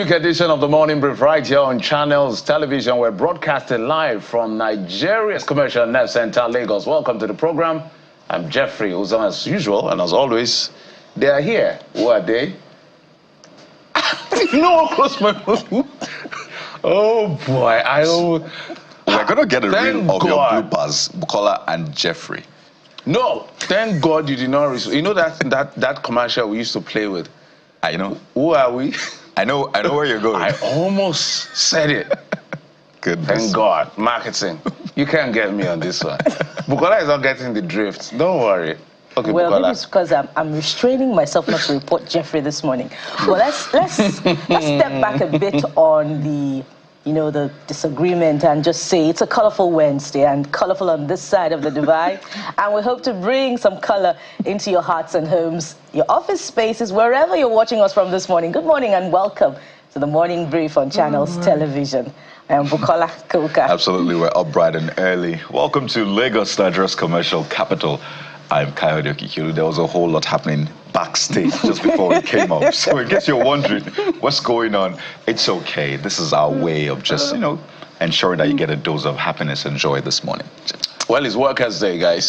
week edition of the Morning Brief right here on Channels Television. We're broadcasting live from Nigeria's Commercial Net Center, Lagos. Welcome to the program. I'm Jeffrey, who's on as usual, and as always, they are here. Who are they? No, close my mouth. Oh boy, we're gonna get a reel of your bloopers, Bukola and Jeffrey. No, thank God you did not. You know that commercial we used to play with. I know. Who are we? I know where you're going. I almost said it. Goodness. Thank God, marketing. You can't get me on this one. Bukola is not getting the drift. Don't worry. Okay, well, Bukola. maybe it's because I'm restraining myself not to report Jeffrey this morning. Well, let's step back a bit on the disagreement and just say it's a colorful Wednesday and colorful on this side of the divide. And we hope to bring some color into your hearts and homes, your office spaces, wherever you're watching us from this morning. Good morning and welcome to the Morning Brief on Channels Television. I am Bukola Koka. Absolutely, we're up bright and early. Welcome to Lagos, Nigeria's commercial capital. I'm Kayode Okikiru. There was a whole lot happening backstage just before we came up. So in case you're wondering what's going on, it's okay. This is our way of just, ensuring that you get a dose of happiness and joy this morning. Well, it's Workers' Day, guys.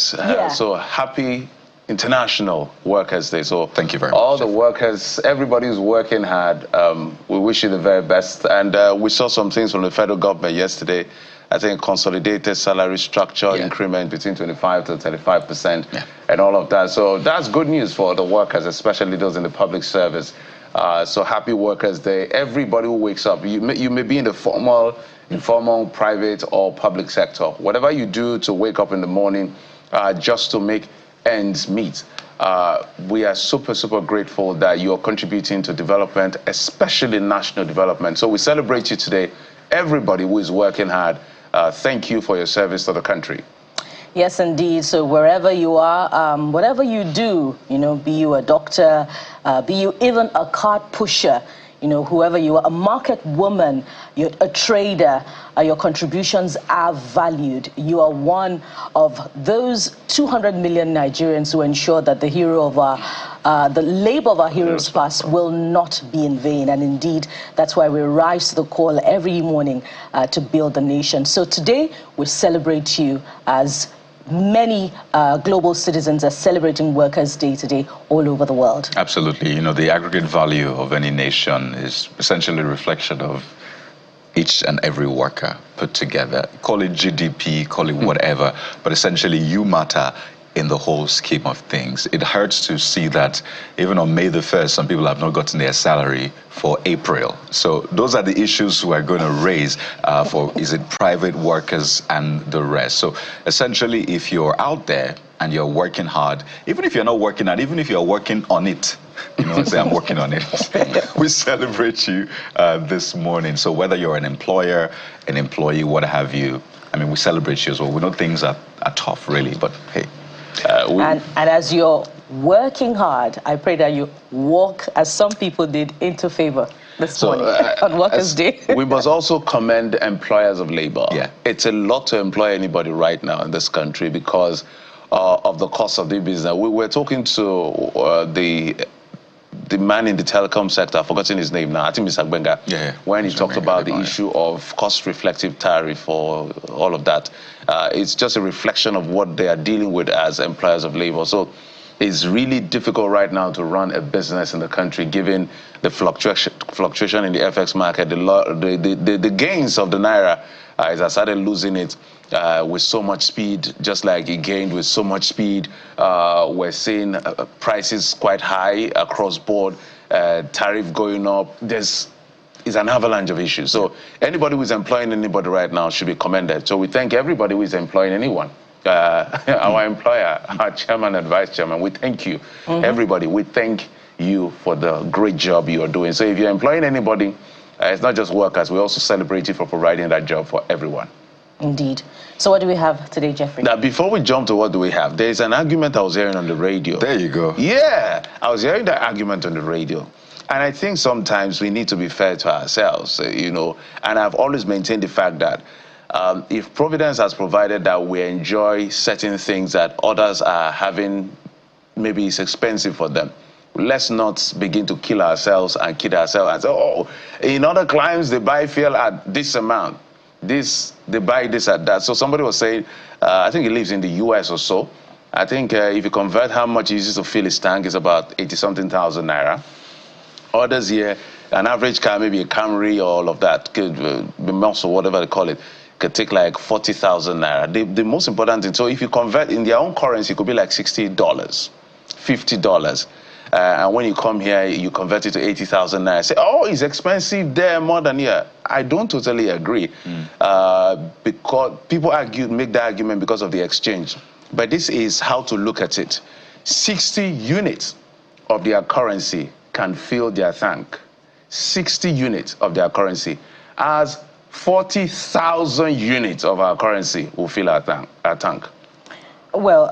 So happy International Workers' Day. So thank you very much. All the workers, everybody who's working hard, we wish you the very best. And we saw some things from the federal government yesterday. I think consolidated salary structure increment between 25 to 35% and all of that. So that's good news for the workers, especially those in the public service. So happy Workers' Day. Everybody who wakes up, you may be in the formal, informal, private or public sector. Whatever you do to wake up in the morning just to make ends meet. We are super, super grateful that you're contributing to development, especially national development. So we celebrate you today. Everybody who is working hard, thank you for your service to the country. Yes, indeed. So wherever you are, whatever you do, be you a doctor, be you even a cart pusher, whoever you are, a market woman, you're a trader, your contributions are valued. You are one of those 200 million Nigerians who ensure that the hero of the labor of our heroes past will not be in vain. And indeed, that's why we rise to the call every morning to build the nation. So today, we celebrate you as many global citizens are celebrating Workers' Day today all over the world. Absolutely. The aggregate value of any nation is essentially a reflection of each and every worker put together. Call it GDP, call it whatever, but essentially you matter in the whole scheme of things. It hurts to see that even on May the 1st, some people have not gotten their salary for April. So those are the issues we're going to raise for, is it private workers and the rest. So essentially, if you're out there and you're working hard, even if you're not working hard, even if you're working on it, say I'm working on it, we celebrate you this morning. So whether you're an employer, an employee, what have you, we celebrate you as well. We know things are tough, really, but hey. And as you're working hard, I pray that you walk, as some people did, into favor this morning on Workers' Day. We must also commend employers of labor. Yeah. It's a lot to employ anybody right now in this country because of the cost of the business. We were talking to the man in the telecom sector, I've forgotten his name now, I think Mr. Benga, when he talked about the issue of cost-reflective tariff for all of that. It's just a reflection of what they are dealing with as employers of labor. So it's really difficult right now to run a business in the country, given the fluctuation in the FX market, the gains of the Naira. It has started losing it with so much speed, just like it gained with so much speed. We're seeing prices quite high across board, tariff going up. It's an avalanche of issues. So anybody who is employing anybody right now should be commended. So we thank everybody who is employing anyone. Our employer, our chairman and vice chairman, we thank you. Everybody, we thank you for the great job you are doing. So if you're employing anybody, it's not just workers, we also celebrate you for providing that job for everyone. Indeed. So what do we have today, Jeffrey? Now, before we jump to what do we have, there's an argument I was hearing on the radio. There you go. Yeah, I was hearing that argument on the radio. And I think sometimes we need to be fair to ourselves, and I've always maintained the fact that if Providence has provided that we enjoy certain things that others are having, maybe it's expensive for them, let's not begin to kill ourselves and kid ourselves and say, oh, in other climes they buy fuel at this amount. They buy this at that. So somebody was saying, I think he lives in the US or so. I think if you convert how much he uses to fill his tank, it's about 80-something thousand naira. Others here, an average car, maybe a Camry or all of that, could be muscle, whatever they call it, could take like 40,000 naira. The most important thing, so if you convert in their own currency, it could be like $60, $50. And when you come here, you convert it to 80,000 naira. Say, oh, it's expensive there more than here. I don't totally agree. Because people make the argument because of the exchange. But this is how to look at it. 60 units of their currency can fill their tank. 60 units of their currency. As 40,000 units of our currency will fill our tank. Well,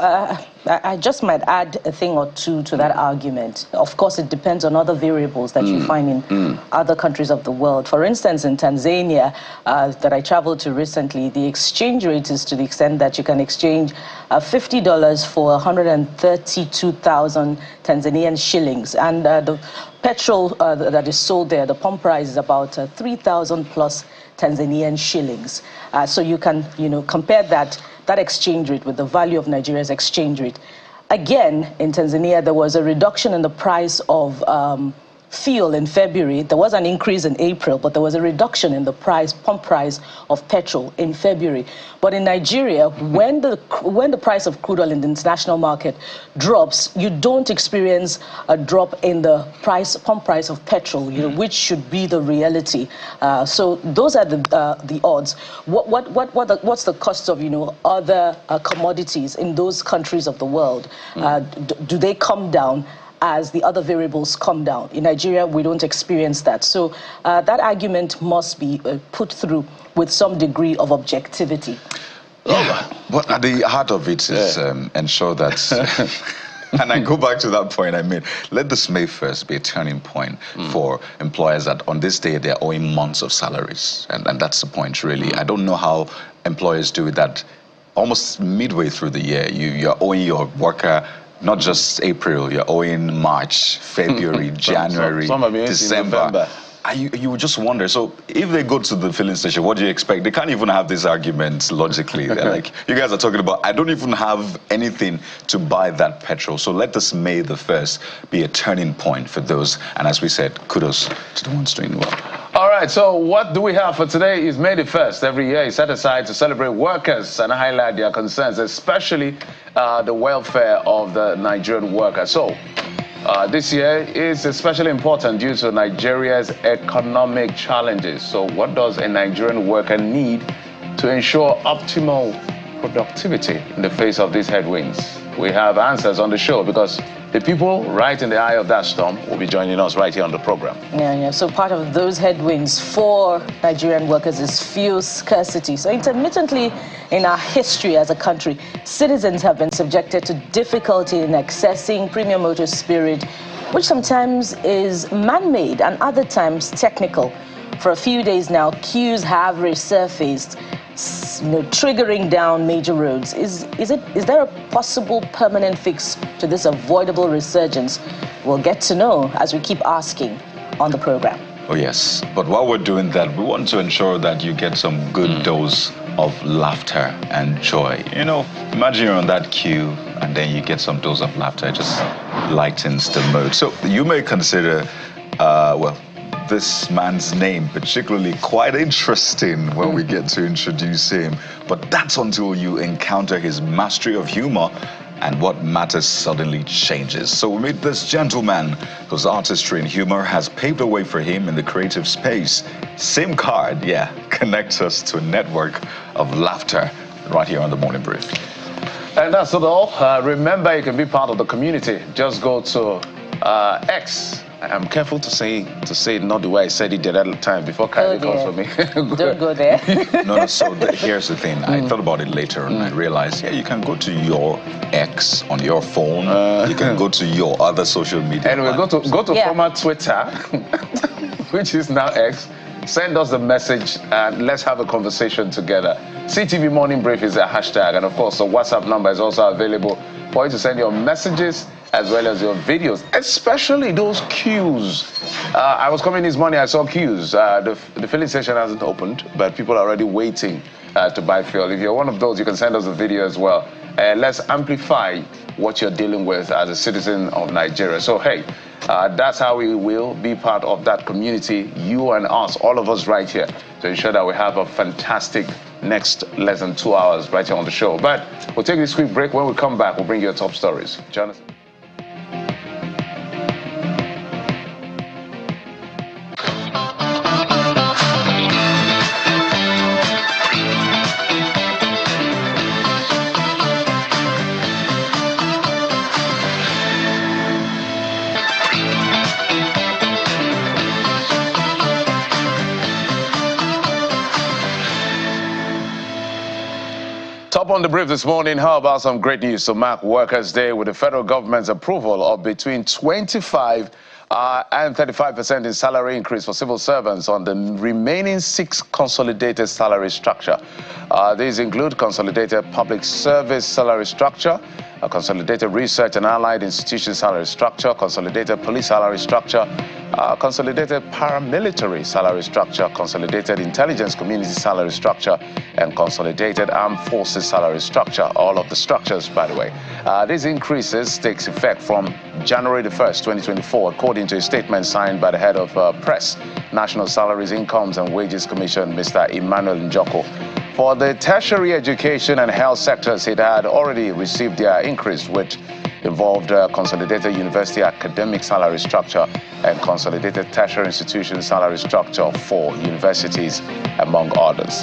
I just might add a thing or two to that argument. Of course, it depends on other variables that you find in other countries of the world. For instance, in Tanzania, that I traveled to recently, the exchange rate is to the extent that you can exchange $50 for 132,000 Tanzanian shillings. And the petrol that is sold there, the pump price is about 3,000 plus Tanzanian shillings. So you can, compare that exchange rate with the value of Nigeria's exchange rate. Again, in Tanzania, there was a reduction in the price of fuel in February. There was an increase in April, but there was a reduction in the pump price of petrol in February. But in Nigeria, when the price of crude oil in the international market drops, you don't experience a drop in the pump price of petrol, which should be the reality. So those are the odds. What's the cost of other commodities in those countries of the world? Do they come down as the other variables come down? In Nigeria, we don't experience that. So that argument must be put through with some degree of objectivity. But at the heart of it is ensure that, and I go back to that point I made, let this May 1st be a turning point for employers that on this day they're owing months of salaries. And that's the point, really. I don't know how employers do it, that almost midway through the year, you're owing your worker not just April, you're owing March, February, January, December. You would just wonder, so if they go to the filling station, what do you expect? They can't even have these arguments logically. They're like, you guys are talking about, I don't even have anything to buy that petrol. So let this May the 1st be a turning point for those. And as we said, kudos to the ones doing well. All right, so what do we have for today is May the 1st. Every year is set aside to celebrate workers and highlight their concerns, especially the welfare of the Nigerian worker. So this year is especially important due to Nigeria's economic challenges. So what does a Nigerian worker need to ensure optimal productivity in the face of these headwinds? We have answers on the show because the people right in the eye of that storm will be joining us right here on the program. Yeah. So part of those headwinds for Nigerian workers is fuel scarcity. So intermittently in our history as a country, citizens have been subjected to difficulty in accessing premium motor spirit, which sometimes is man-made and other times technical. For a few days now, queues have resurfaced, triggering down major roads. Is there a possible permanent fix to this avoidable resurgence? We'll get to know as we keep asking on the program. Oh yes, but while we're doing that, we want to ensure that you get some good dose of laughter and joy. Imagine you're on that queue and then you get some dose of laughter. It just lightens the mood. So you may consider, this man's name particularly quite interesting when we get to introduce him. But that's until you encounter his mastery of humor and what matters suddenly changes. So we meet this gentleman whose artistry and humor has paved the way for him in the creative space. SImcard, connects us to a network of laughter right here on The Morning Brief. And that's all. Remember, you can be part of the community. Just go to X. I'm careful to say it not the way I said it the other time before Kylie comes for me. Don't go there. No, so here's the thing. I thought about it later and I realized, you can go to your X on your phone. You can go to your other social media. Anyway, go to former Twitter, which is now X. Send us the message and let's have a conversation together. CTV Morning Brief is a hashtag. And of course, the WhatsApp number is also available for you to send your messages as well as your videos, especially those queues. I was coming this morning, I saw queues. The filling station hasn't opened, but people are already waiting to buy fuel. If you're one of those, you can send us a video as well. Let's amplify what you're dealing with as a citizen of Nigeria. So, hey, that's how we will be part of that community, you and us, all of us right here, to ensure that we have a fantastic next less than 2 hours right here on the show. But we'll take this quick break. When we come back, we'll bring you your top stories. Jonathan? Top on the brief this morning, how about some great news to mark Workers' Day with the federal government's approval of between 25 and 35% in salary increase for civil servants on the remaining 6 consolidated salary structure. These include consolidated public service salary structure, a consolidated research and allied institution salary structure, consolidated police salary structure, consolidated paramilitary salary structure, consolidated intelligence community salary structure, and consolidated armed forces salary structure. All of the structures, by the way. These increases takes effect from January the 1st, 2024, according to a statement signed by the head of Press, National Salaries, Incomes and Wages Commission, Mr. Emmanuel Njoko. For the tertiary education and health sectors, it had already received their increase, which involved consolidated university academic salary structure and consolidated tertiary institution salary structure for universities, among others.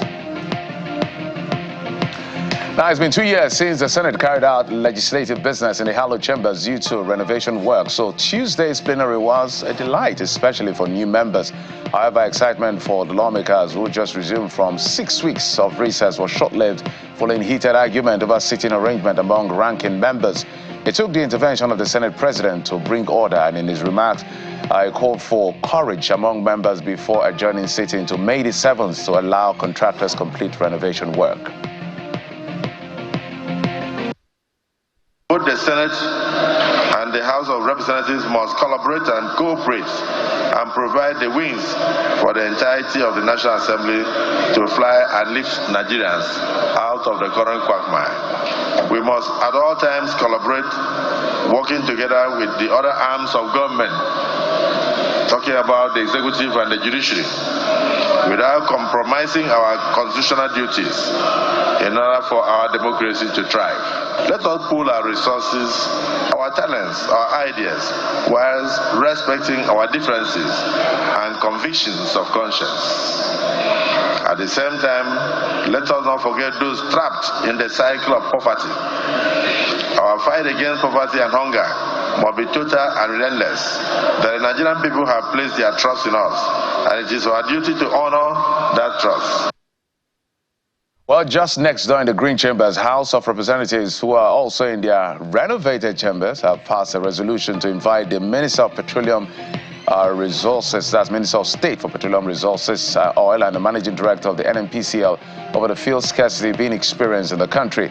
Now, it's been 2 years since the Senate carried out legislative business in the hallowed chambers due to renovation work. So Tuesday's plenary was a delight, especially for new members. However, excitement for the lawmakers who just resumed from 6 weeks of recess was short-lived following heated argument over sitting arrangement among ranking members. It took the intervention of the Senate President to bring order, and in his remarks, he called for courage among members before adjourning sitting to May the 7th to allow contractors complete renovation work. Both the Senate and the House of Representatives must collaborate and cooperate and provide the wings for the entirety of the National Assembly to fly and lift Nigerians out of the current quagmire. We must at all times collaborate, working together with the other arms of government, talking about the executive and the judiciary, without compromising our constitutional duties in order for our democracy to thrive. Let us pool our resources, our talents, our ideas, whilst respecting our differences and convictions of conscience. At the same time, let us not forget those trapped in the cycle of poverty. Our fight against poverty and hunger must be total and relentless. The Nigerian people have placed their trust in us, and it is our duty to honor that trust. Well, just next door in the Green Chambers, House of Representatives, who are also in their renovated chambers, have passed a resolution to invite the Minister of Petroleum Resources, that's Minister of State for Petroleum Resources, Oil, and the Managing Director of the NNPCL over the fuel scarcity being experienced in the country.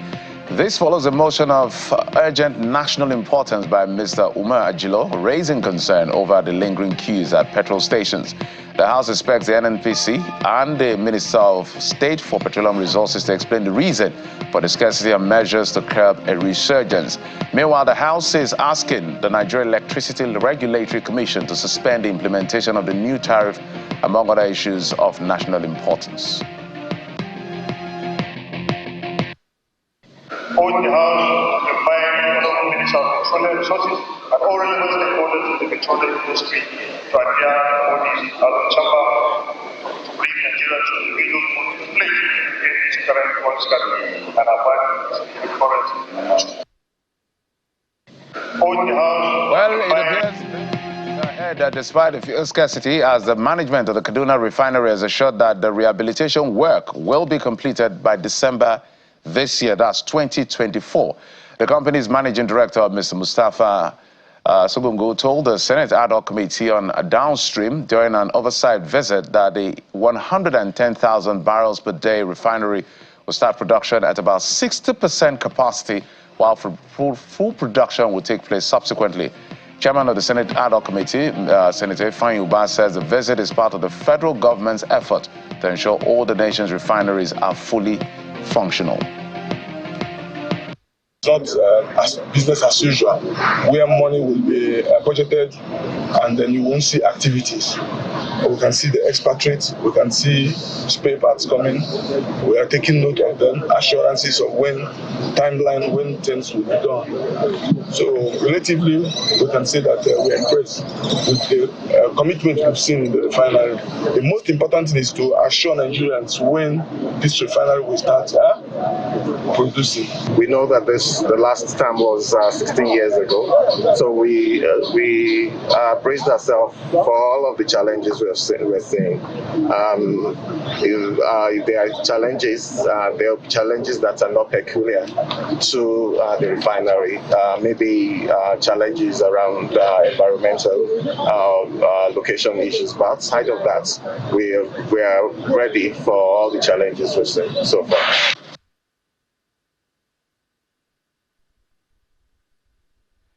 This follows a motion of urgent national importance by Mr. Umar Ajilo, raising concern over the lingering queues at petrol stations. The House expects the NNPC and the Minister of State for Petroleum Resources to explain the reason for the scarcity and measures to curb a resurgence. Meanwhile, the House is asking the Nigeria Electricity Regulatory Commission to suspend the implementation of the new tariff, among other issues of national importance. Both the House, the Minister of Petroleum Resources, and all relevant stakeholders in the petroleum industry to adhere bodies out of the chamber to bring Nigeria to the middle point to play in this current fuel scarcity and avoid the current. Well, it appears that despite the fuel scarcity, as the management of the Kaduna refinery has assured that the rehabilitation work will be completed by December this year, that's 2024. The company's managing director, Mr. Mustafa Sugungu, told the Senate ad hoc committee on a downstream during an oversight visit that the 110,000 barrels per day refinery will start production at about 60% capacity while full production will take place subsequently. Chairman of the Senate Ad Hoc Committee, Senator Ifeanyi Ubah, says the visit is part of the federal government's effort to ensure all the nation's refineries are fully functional. It's not as business as usual, where money will be budgeted and then you won't see activities. We can see the expatriates, we can see spare parts coming. We are taking note of them, assurances of when, timeline, when things will be done. So relatively, we can say that we are impressed with the commitment we've seen in the refinery. The most important thing is to assure Nigerians when this refinery will start producing. We know that the last time was 16 years ago, so we braced ourselves for all of the challenges we're seeing. If there are challenges, there are challenges that are not peculiar to the refinery. Maybe challenges around environmental location issues, but outside of that, we are ready for all the challenges we've seen so far.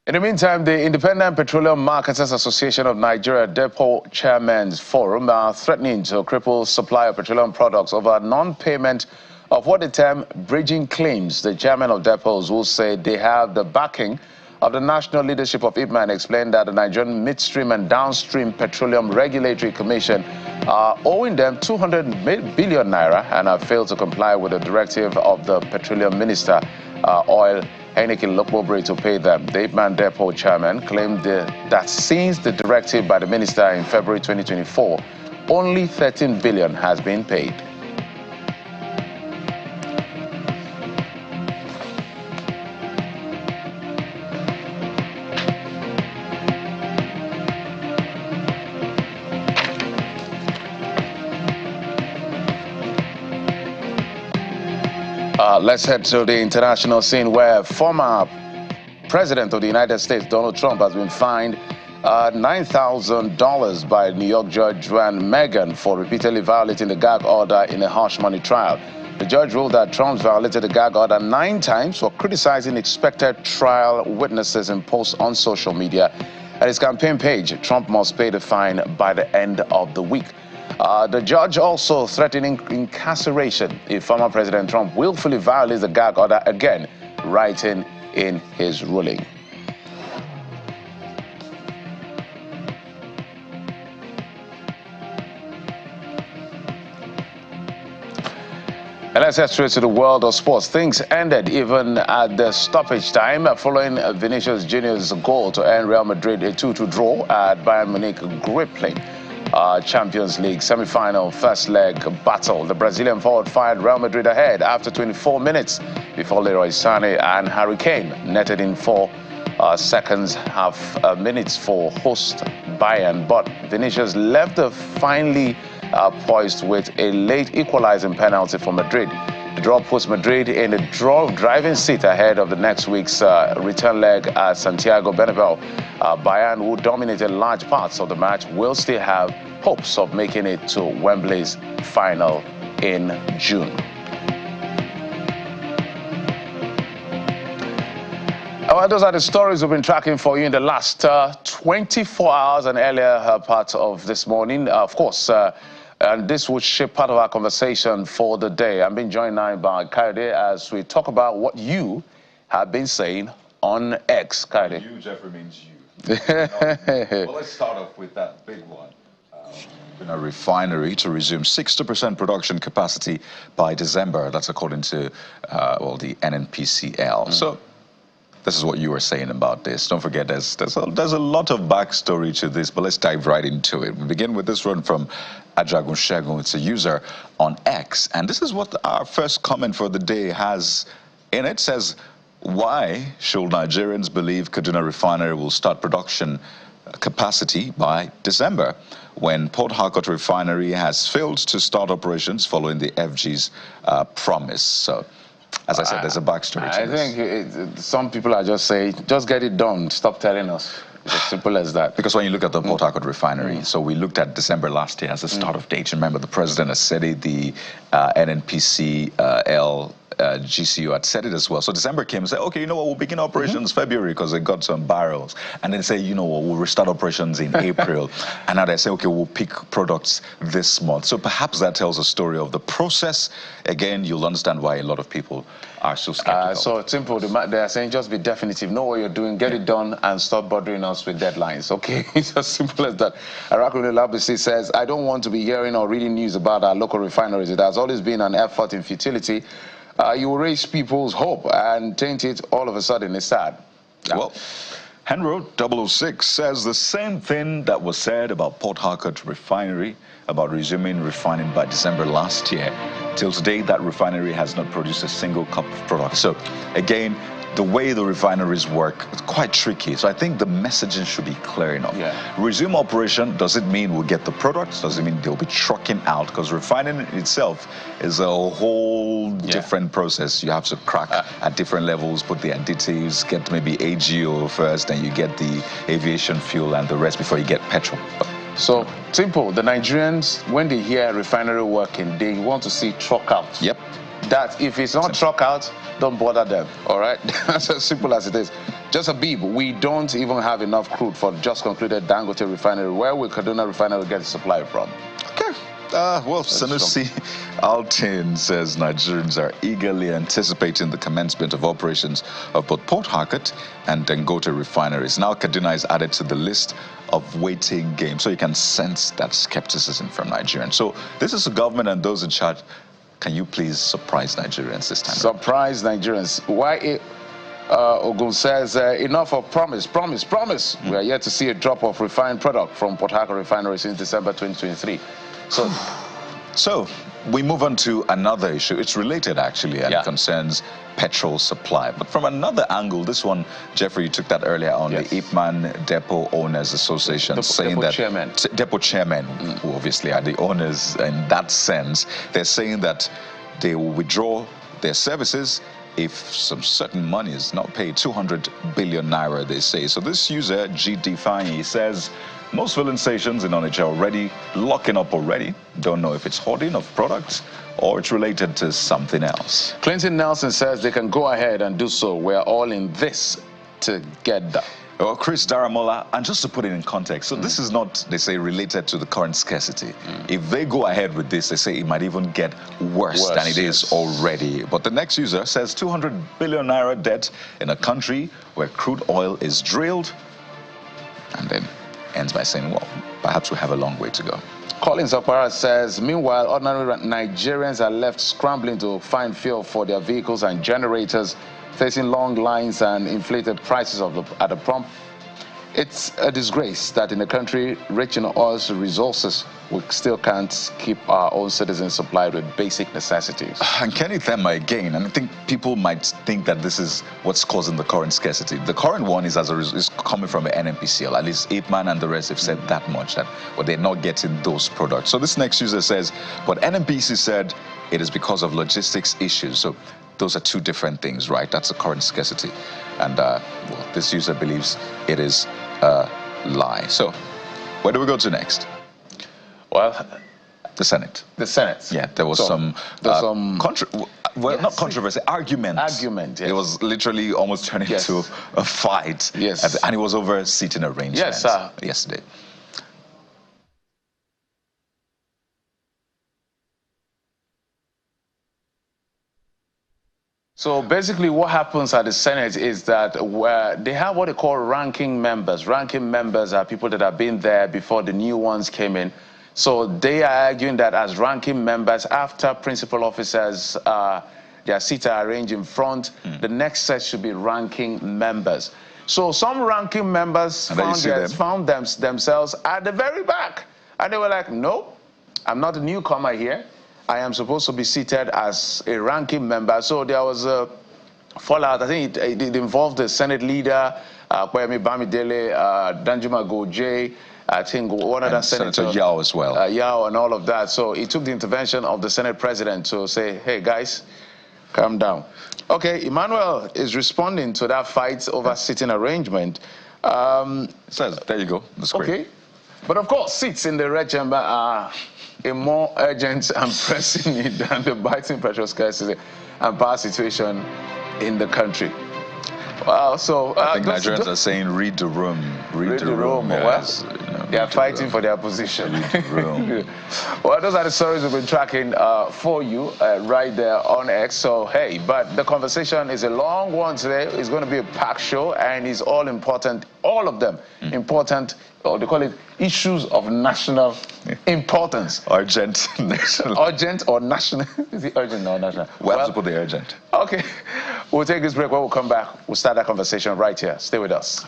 In the meantime, the Independent Petroleum Marketers Association of Nigeria Depot Chairmen's Forum are threatening to cripple supply of petroleum products over non-payment of what they term bridging claims. The chairman of depots will say they have the backing of the national leadership of Itman, explained that the Nigerian Midstream and Downstream Petroleum Regulatory Commission are owing them 200 billion naira and have failed to comply with the directive of the Petroleum Minister, Oil, Heineken Lokbobre, to pay them. The Itman Depot chairman claimed that since the directive by the minister in February 2024, only 13 billion has been paid. Let's head to the international scene, where former President of the United States, Donald Trump, has been fined $9,000 by New York judge Juan Megan for repeatedly violating the gag order in a hush money trial. The judge ruled that Trump violated the gag order 9 times for criticizing expected trial witnesses in posts on social media. At his campaign page, Trump must pay the fine by the end of the week. The judge also threatening incarceration if former President Trump willfully violates the gag order again, writing in his ruling. And let's head straight to the world of sports. Things ended even at the stoppage time following Vinicius Junior's goal to end Real Madrid a 2-2 draw at Bayern Munich gripping Champions League semi-final first leg battle. The Brazilian forward fired Real Madrid ahead after 24 minutes before Leroy Sané and Harry Kane netted in 4 minutes for host Bayern. But Vinicius left the finely poised with a late equalizing penalty for Madrid. The draw puts Madrid in a driving seat ahead of the next week's return leg at Santiago Bernabeu. Bayern, who dominated large parts of the match, will still have hopes of making it to Wembley's final in June. Well, those are the stories we've been tracking for you in the last 24 hours and earlier part of this morning. Of course, and this will shape part of our conversation for the day. I'm being joined now by Kayode as we talk about what you have been saying on X. Kayode. You, Jeffrey, means you. Well, let's start off with that big one. In a refinery to resume 60% production capacity by December. That's according to, the NNPCL. So this is what you were saying about this. Don't forget, there's a lot of backstory to this, but let's dive right into it. We begin with this one from Ajagun Shegun. It's a user on X, and this is what our first comment for the day has in it. It says, why should Nigerians believe Kaduna refinery will start production capacity by December when Port Harcourt refinery has failed to start operations following the FG's promise? So, as I said, there's a backstory to this. I think some people are just saying, just get it done, stop telling us. It's as simple as that. Because when you look at the Port Harcourt refinery, so we looked at December last year as the start of date. Remember, the president has said it, the NNPCL GCU had said it as well. So December came and said, okay, you know what, we'll begin operations February because they got some barrels. And then say, you know what, we'll restart operations in April. And now they say, okay, we'll pick products this month. So perhaps that tells a story of the process. Again, you'll understand why a lot of people are so skeptical. So it's simple. They're saying just be definitive. Know what you're doing, get it done, and stop bothering us with deadlines. Okay? It's as simple as that. Arakuni Labisi says, I don't want to be hearing or reading news about our local refineries. It has always been an effort in futility. You will raise people's hope and taint it all of a sudden. It's sad. Well, Henro 006 says the same thing that was said about Port Harcourt refinery, about resuming refining by December last year. Till today, that refinery has not produced a single cup of product. So, again, the way the refineries work is quite tricky. So I think the messaging should be clear enough. Resume operation, does it mean we'll get the products? Does it mean they'll be trucking out? Because refining itself is a whole different process. You have to crack at different levels, put the additives, get maybe AGO first, then you get the aviation fuel and the rest before you get petrol. So, simple. The Nigerians, when they hear refinery working, they want to see truck out. Yep. That if it's not truck out, don't bother them, all right? That's as simple as it is. Just a beep, we don't even have enough crude for just concluded Dangote refinery. Where will Kaduna refinery get its supply from? Okay. Well, Sanusi Altin says Nigerians are eagerly anticipating the commencement of operations of both Port Harcourt and Dangote refineries. Now Kaduna is added to the list of waiting games. So you can sense that skepticism from Nigerians. So this is the government and those in charge. Can you please surprise Nigerians this time? Surprise Nigerians. Why? Ogun says, enough of promise. We are yet to see a drop of refined product from Port Harcourt refinery since December 2023. So we move on to another issue. It's related, actually, and it concerns petrol supply. But from another angle, this one, Jeffrey, you took that earlier on, the Itman Depot Owners Association, saying that depot chairmen, who obviously are the owners in that sense, they're saying that they will withdraw their services if some certain money is not paid. 200 billion naira, they say. So this user, GD Fanyi, says most filling stations in Onitsha are already locking up already. Don't know if it's hoarding of products or it's related to something else. Clinton Nelson says they can go ahead and do so. We're all in this together. Well, Chris Daramola, and just to put it in context, so this is not, they say, related to the current scarcity. If they go ahead with this, they say it might even get worse than it is already. But the next user says 200 billion naira debt in a country where crude oil is drilled, and then ends by saying, well, perhaps we have a long way to go. Collins Opara says, meanwhile, ordinary Nigerians are left scrambling to find fuel for their vehicles and generators, facing long lines and inflated prices at the pump. It's a disgrace that in a country rich in oil's resources, we still can't keep our own citizens supplied with basic necessities. And Kenneth Emma again, and I think people might think that this is what's causing the current scarcity. The current one is is coming from the NNPCL. At least Itman and the rest have said that much, that they're not getting those products. So this next user says, but NNPC said it is because of logistics issues. So those are two different things, right? That's the current scarcity. And well, this user believes it is a lie. So where do we go to next? Well, the Senate. The Senate. Yeah, there was not controversy, argument. Argument, yes. It was literally almost turned into a fight. Yes. And it was over seating arrangements yesterday. So basically what happens at the Senate is that they have what they call ranking members. Ranking members are people that have been there before the new ones came in. So they are arguing that as ranking members, after principal officers, their seats are arranged in front, the next set should be ranking members. So some ranking members found themselves at the very back. And they were like, no, I'm not a newcomer here. I am supposed to be seated as a ranking member. So there was a fallout. I think it involved the Senate leader, Kwame Bamidele, Danjuma Goje, I think one other senator, Yao as well. Yao and all of that. So it took the intervention of the Senate president to say, hey, guys, calm down. Okay, Emmanuel is responding to that fight over seating arrangement. So there you go. That's great. Okay. But of course, seats in the red chamber are a more urgent and pressing need than the biting petrol scarcity. and power situation in the country. Wow, so I think Nigerians are saying, read the room. Read the room. Yes. Well, they are fighting for their position. Read the room. Well, those are the stories we've been tracking for you right there on X. So, hey, but the conversation is a long one today. It's going to be a packed show, and it's all important, all of them important, or they call it issues of national importance. Urgent, national. Urgent or national? Is it urgent or national? We have to put the urgent. Okay. We'll take this break. When we'll come back, we'll start that conversation right here. Stay with us.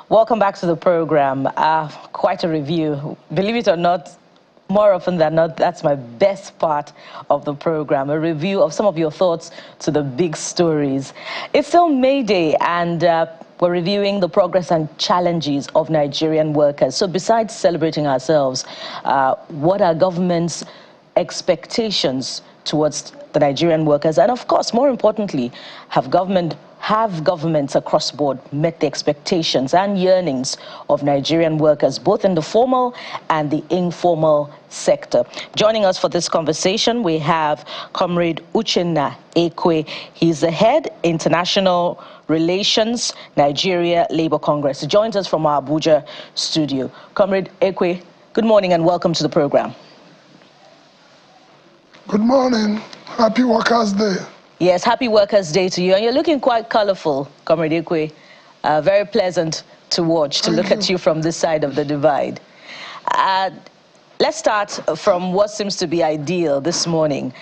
Welcome back to the program. Quite a review. Believe it or not, more often than not, that's my best part of the program, a review of some of your thoughts to the big stories. It's still May Day, and we're reviewing the progress and challenges of Nigerian workers. So besides celebrating ourselves, what are government's expectations towards the Nigerian workers? And of course, more importantly, have governments across the board met the expectations and yearnings of Nigerian workers, both in the formal and the informal sector? Joining us for this conversation, we have Comrade Uchenna Ekwe. He's the head International Relations, Nigeria Labour Congress. He joins us from our Abuja studio. Comrade Ekwe, good morning and welcome to the program. Good morning. Happy Workers' Day. Yes, happy Workers' Day to you. And you're looking quite colorful, Comrade Ekwe. Very pleasant to watch, to look at you from this side of the divide. Let's start from what seems to be ideal this morning.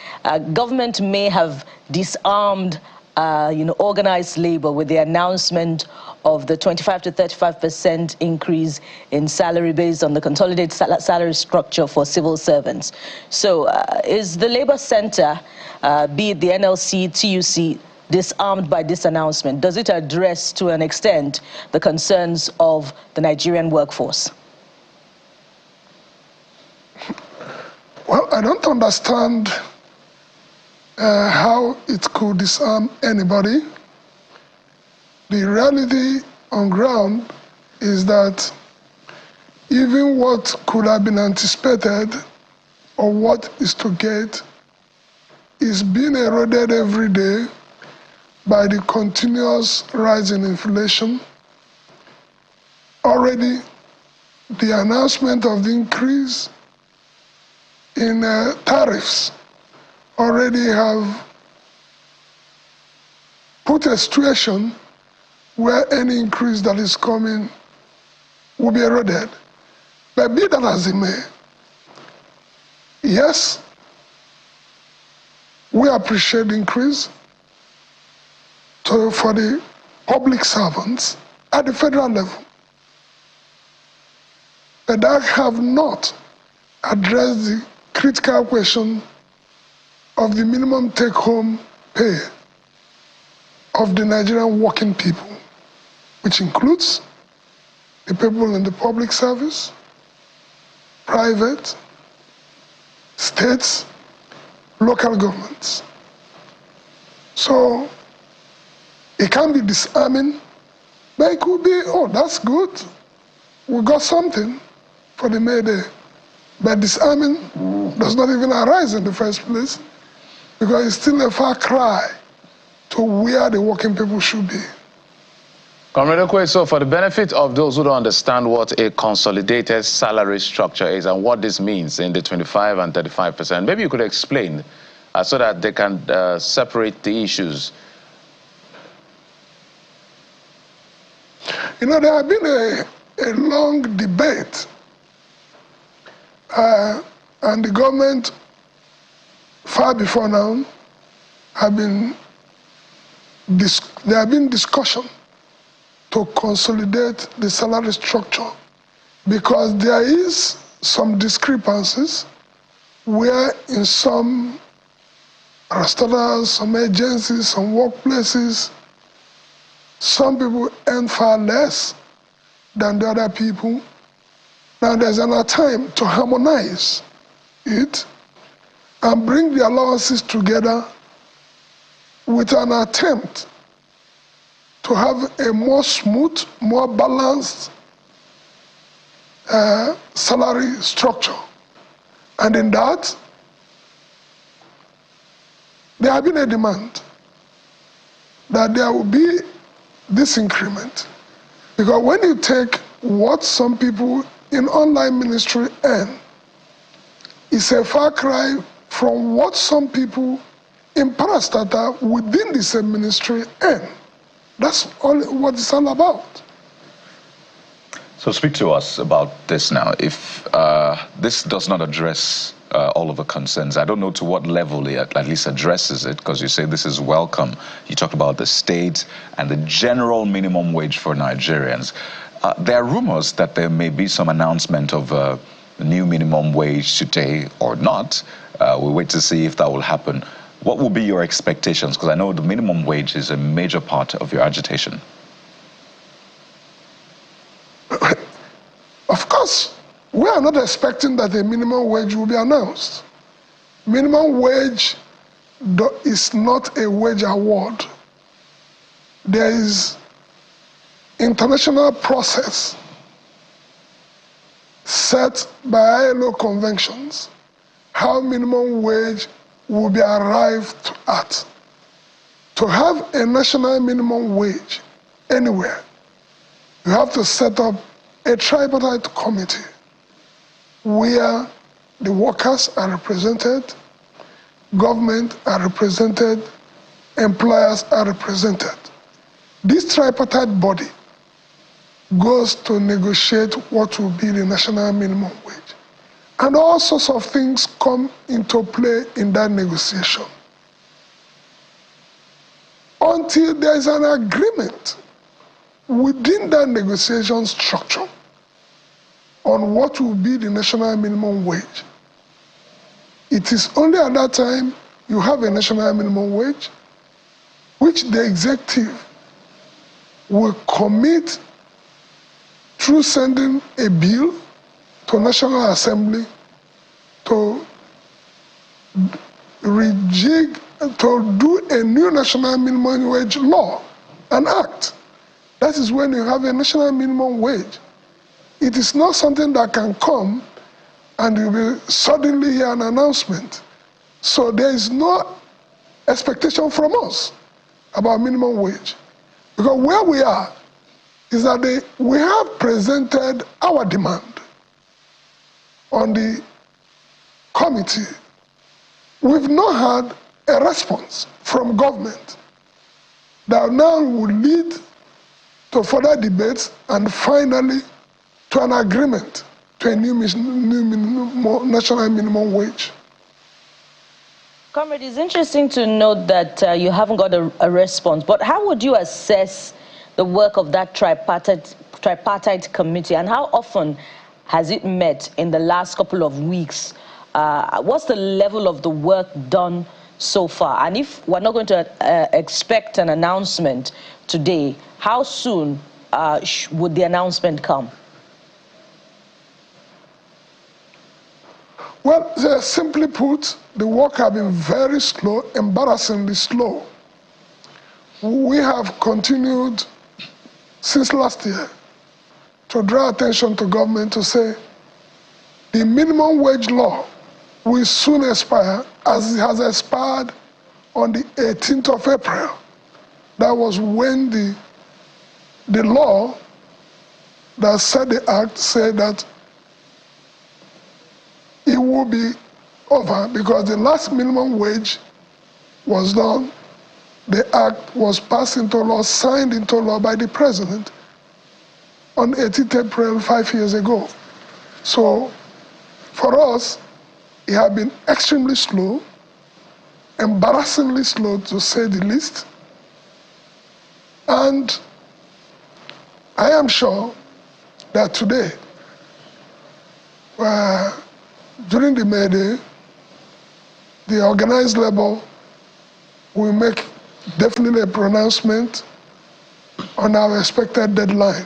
Government may have disarmed organized labor with the announcement of the 25 to 35% increase in salary based on the consolidated salary structure for civil servants. So is the Labour Center, be it the NLC, TUC, disarmed by this announcement? Does it address to an extent the concerns of the Nigerian workforce? Well, I don't understand how it could disarm anybody. The reality on ground is that even what could have been anticipated or what is to get is being eroded every day by the continuous rise in inflation. Already, the announcement of the increase in tariffs already have put a situation where any increase that is coming will be eroded. But be that as it may, yes, we appreciate the increase for the public servants at the federal level. But that have not addressed the critical question of the minimum take-home pay of the Nigerian working people, which includes the people in the public service, private, states, local governments. So it can be disarming, but it could be, oh, that's good. We got something for the May Day. But disarming does not even arise in the first place because it's still a far cry to where the working people should be. Comrade Okwe, so for the benefit of those who don't understand what a consolidated salary structure is and what this means in the 25 and 35%, maybe you could explain so that they can separate the issues. You know, there has been a long debate and the government, far before now, there have been discussion to consolidate the salary structure because there is some discrepancies where in some restaurants, some agencies, some workplaces, some people earn far less than the other people. Now there's an attempt to harmonize it and bring the allowances together with an attempt to have a more smooth, more balanced salary structure. And in that, there has been a demand that there will be this increment. Because when you take what some people in online ministry earn, it's a far cry from what some people in parastatal within the same ministry earn. That's all what it's all about. So speak to us about this now. If this does not address all of the concerns, I don't know to what level it at least addresses it, because you say this is welcome. You talked about the state and the general minimum wage for Nigerians. There are rumors that there may be some announcement of a new minimum wage today or not. We'll wait to see if that will happen. What will be your expectations? Because I know the minimum wage is a major part of your agitation. Of course, we are not expecting that a minimum wage will be announced. Minimum wage is not a wage award. There is international process set by ILO conventions how minimum wage will be arrived at. To have a national minimum wage anywhere, you have to set up a tripartite committee where the workers are represented, government are represented, employers are represented. This tripartite body goes to negotiate what will be the national minimum wage. And all sorts of things come into play in that negotiation. Until there is an agreement within that negotiation structure on what will be the national minimum wage. It is only at that time you have a national minimum wage, which the executive will commit through sending a bill to National Assembly to rejig, to do a new national minimum wage law, an act. That is when you have a national minimum wage. It is not something that can come and you will suddenly hear an announcement. So there is no expectation from us about minimum wage. Because where we are is that we have presented our demand on the committee, we've not had a response from government that now will lead to further debates and finally to an agreement to a new national minimum wage. Comrade, it's interesting to note that you haven't got a response, but how would you assess the work of that tripartite committee, and how often has it met in the last couple of weeks? What's the level of the work done so far? And if we're not going to expect an announcement today, how soon would the announcement come? Well, simply put, the work has been very slow, embarrassingly slow. We have continued since last year to draw attention to government to say the minimum wage law will soon expire, as it has expired on the 18th of April. That was when the law that set the act said that it will be over because the last minimum wage was done. The act was passed into law, signed into law by the president on 18th April 5 years ago. So for us, it has been extremely slow, embarrassingly slow to say the least. And I am sure that today, during the May Day, the organized labor will make definitely a pronouncement on our expected deadline.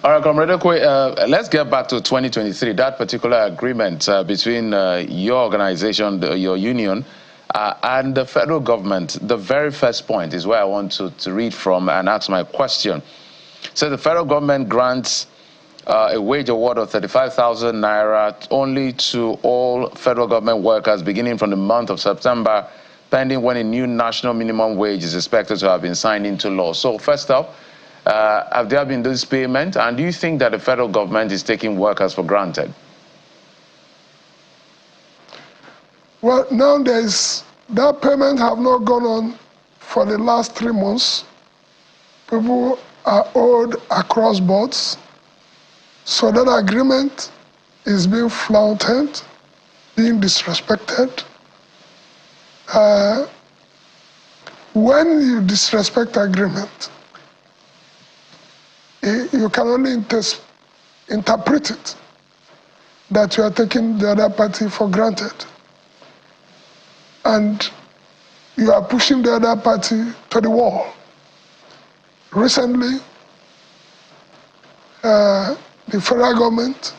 All right, Comrade Okwe, let's get back to 2023, that particular agreement between your organization, your union, and the federal government. The very first point is where I want to read from and ask my question. So the federal government grants a wage award of 35,000 naira only to all federal government workers beginning from the month of September, pending when a new national minimum wage is expected to have been signed into law. So first up, have there been this payment, and do you think that the federal government is taking workers for granted? Well, now that payment have not gone on for the last 3 months. People are owed across boards. So that agreement is being flaunted, being disrespected. When you disrespect agreement, you can only interpret it that you are taking the other party for granted. And you are pushing the other party to the wall. Recently, the federal government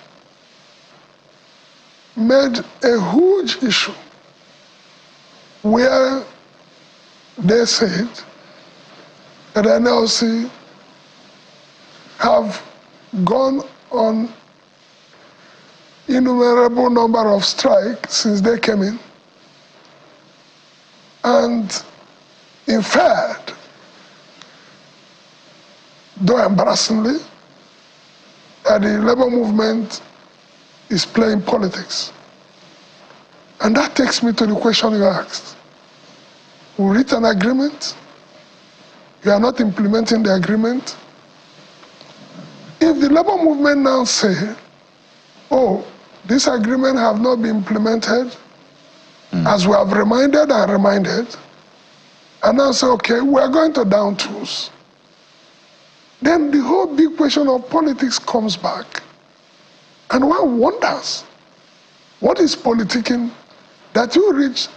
made a huge issue where they said that NLC have gone on innumerable number of strikes since they came in, and inferred, though embarrassingly, that the labor movement is playing politics. And that takes me to the question you asked. We reach an agreement, you are not implementing the agreement. If the labor movement now say, oh, this agreement have not been implemented, as we have reminded, and now say, okay, we are going to down tools, then the whole big question of politics comes back. And one wonders, what is politicking that you reach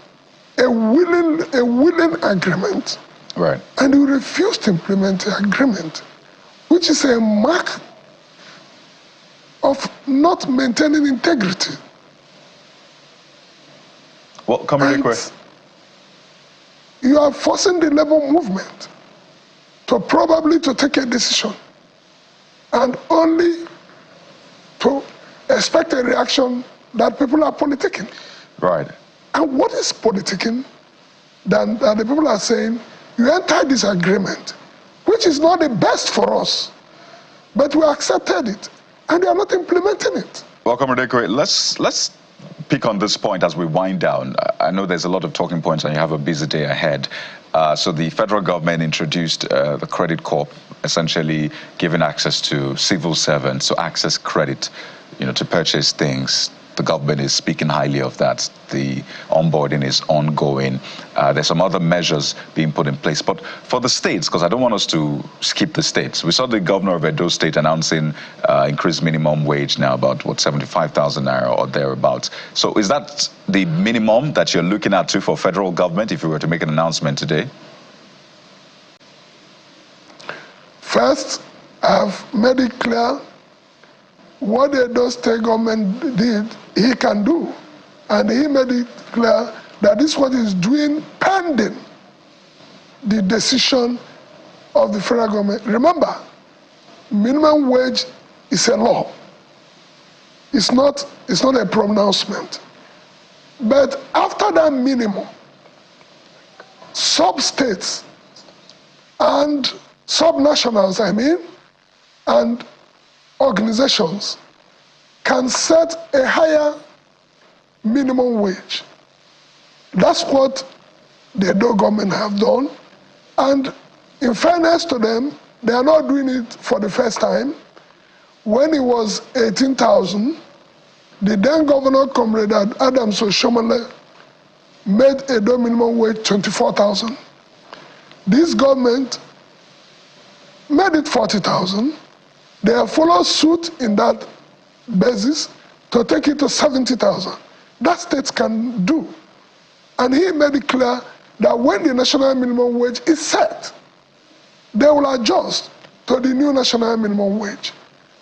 a willing agreement, right, and you refuse to implement the agreement, which is a mark of not maintaining integrity. Well, Comrade Okwe, you are forcing the labor movement to probably to take a decision and only to expect a reaction that people are politicking. right. And what is politicking than that the people are saying, you entered this agreement, which is not the best for us, but we accepted it. and they are not implementing it. Well, Comrade Ekwe, let's pick on this point as we wind down. I know there's a lot of talking points and you have a busy day ahead. So the federal government introduced the Credit Corp, essentially giving access to civil servants to access credit, to purchase things. The government is speaking highly of that. The onboarding is ongoing. There's some other measures being put in place. But for the states, because I don't want us to skip the states, we saw the governor of Edo State announcing increased minimum wage now about, 75,000 naira or thereabouts. So is that the minimum that you're looking at too for federal government if you were to make an announcement today? First, I've made it clear what the Edo State government did, he can do. And he made it clear that this is what he's doing pending the decision of the federal government. Remember, minimum wage is a law. It's not a pronouncement. But after that minimum, sub-states and sub-nationals, and organizations can set a higher minimum wage. That's what the Edo government have done. And in fairness to them, they are not doing it for the first time. When it was 18,000, the then governor, Comrade Adams Oshomole, made Edo minimum wage 24,000. This government made it 40,000. They have followed suit in that basis to take it to 70,000. That states can do. And he made it clear that when the national minimum wage is set, they will adjust to the new national minimum wage.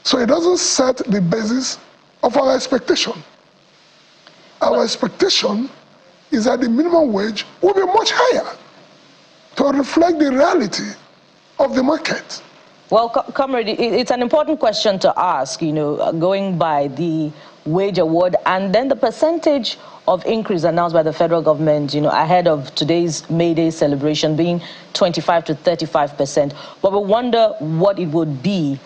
So it doesn't set the basis of our expectation. Our expectation is that the minimum wage will be much higher to reflect the reality of the market. Well, Comrade, it's an important question to ask, going by the wage award and then the percentage of increase announced by the federal government, ahead of today's May Day celebration being 25 to 35%. But we wonder what it would be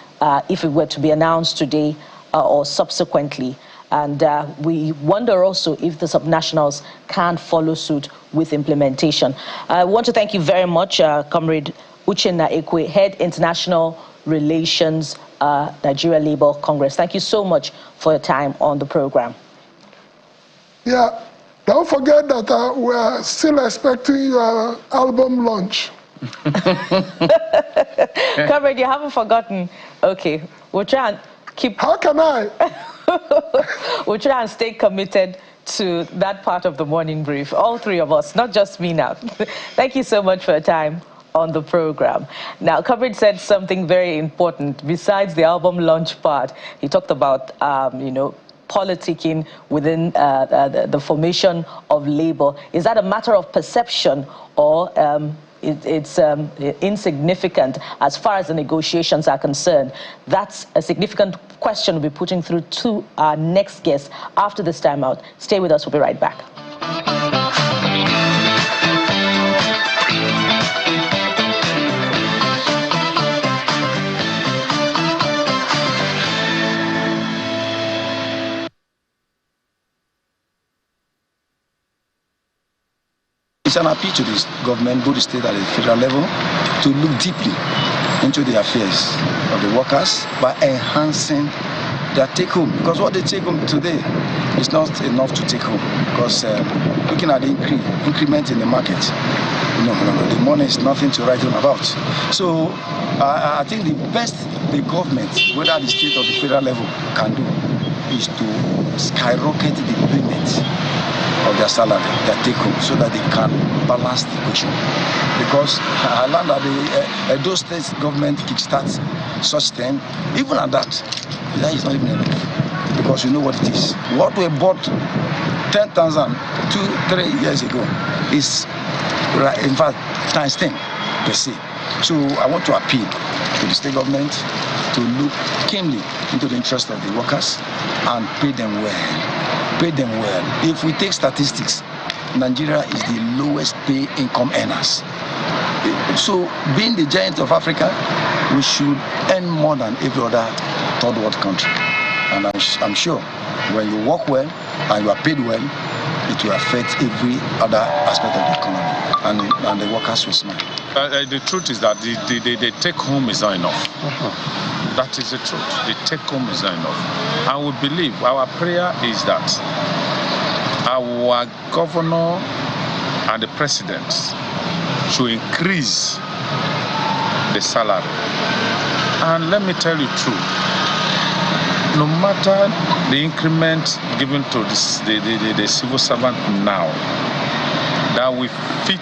if it were to be announced today or subsequently. And we wonder also if the subnationals can follow suit with implementation. I want to thank you very much, Comrade Uchenna Ekwe, Head International Relations, Nigeria Labour Congress. Thank you so much for your time on the program. Yeah, don't forget that we are still expecting your album launch. Comrade, you haven't forgotten. Okay, we'll try and keep... How can I? We'll try and stay committed to that part of the morning brief. All three of us, not just me now. Thank you so much for your time on the program. Now, Comrade said something very important. Besides the album launch part, he talked about, politicking within the formation of labor. Is that a matter of perception or it's insignificant as far as the negotiations are concerned? That's a significant question we'll be putting through to our next guest after this time out. Stay with us, we'll be right back. It's an appeal to this government, both the state and the federal level, to look deeply into the affairs of the workers by enhancing their take-home. Because what they take home today is not enough to take home. Because looking at the increment in the market, the money is nothing to write home about. So I think the best the government, whether the state or the federal level, can do is to skyrocket the payment of their salary, their take-home, so that they can balance the equation. Because I learned that the Edo State government kickstarts such thing. Even at that is not even enough. Because you know what it is. What we bought 10,000 2-3 years ago is, in fact, times 10 per se. So I want to appeal to the state government to look keenly into the interest of the workers and pay them well. Pay them well. If we take statistics, Nigeria is the lowest pay income earners. So being the giant of Africa, we should earn more than every other third world country. And I'm sure when you work well and you are paid well, it will affect every other aspect of the economy, and the workers will smile. The truth is that the take home is not enough. That is the truth. The take home is not enough. And we believe, our prayer is that our governor and the president should increase the salary. And let me tell you true, no matter the increment given to the civil servant now, that will fit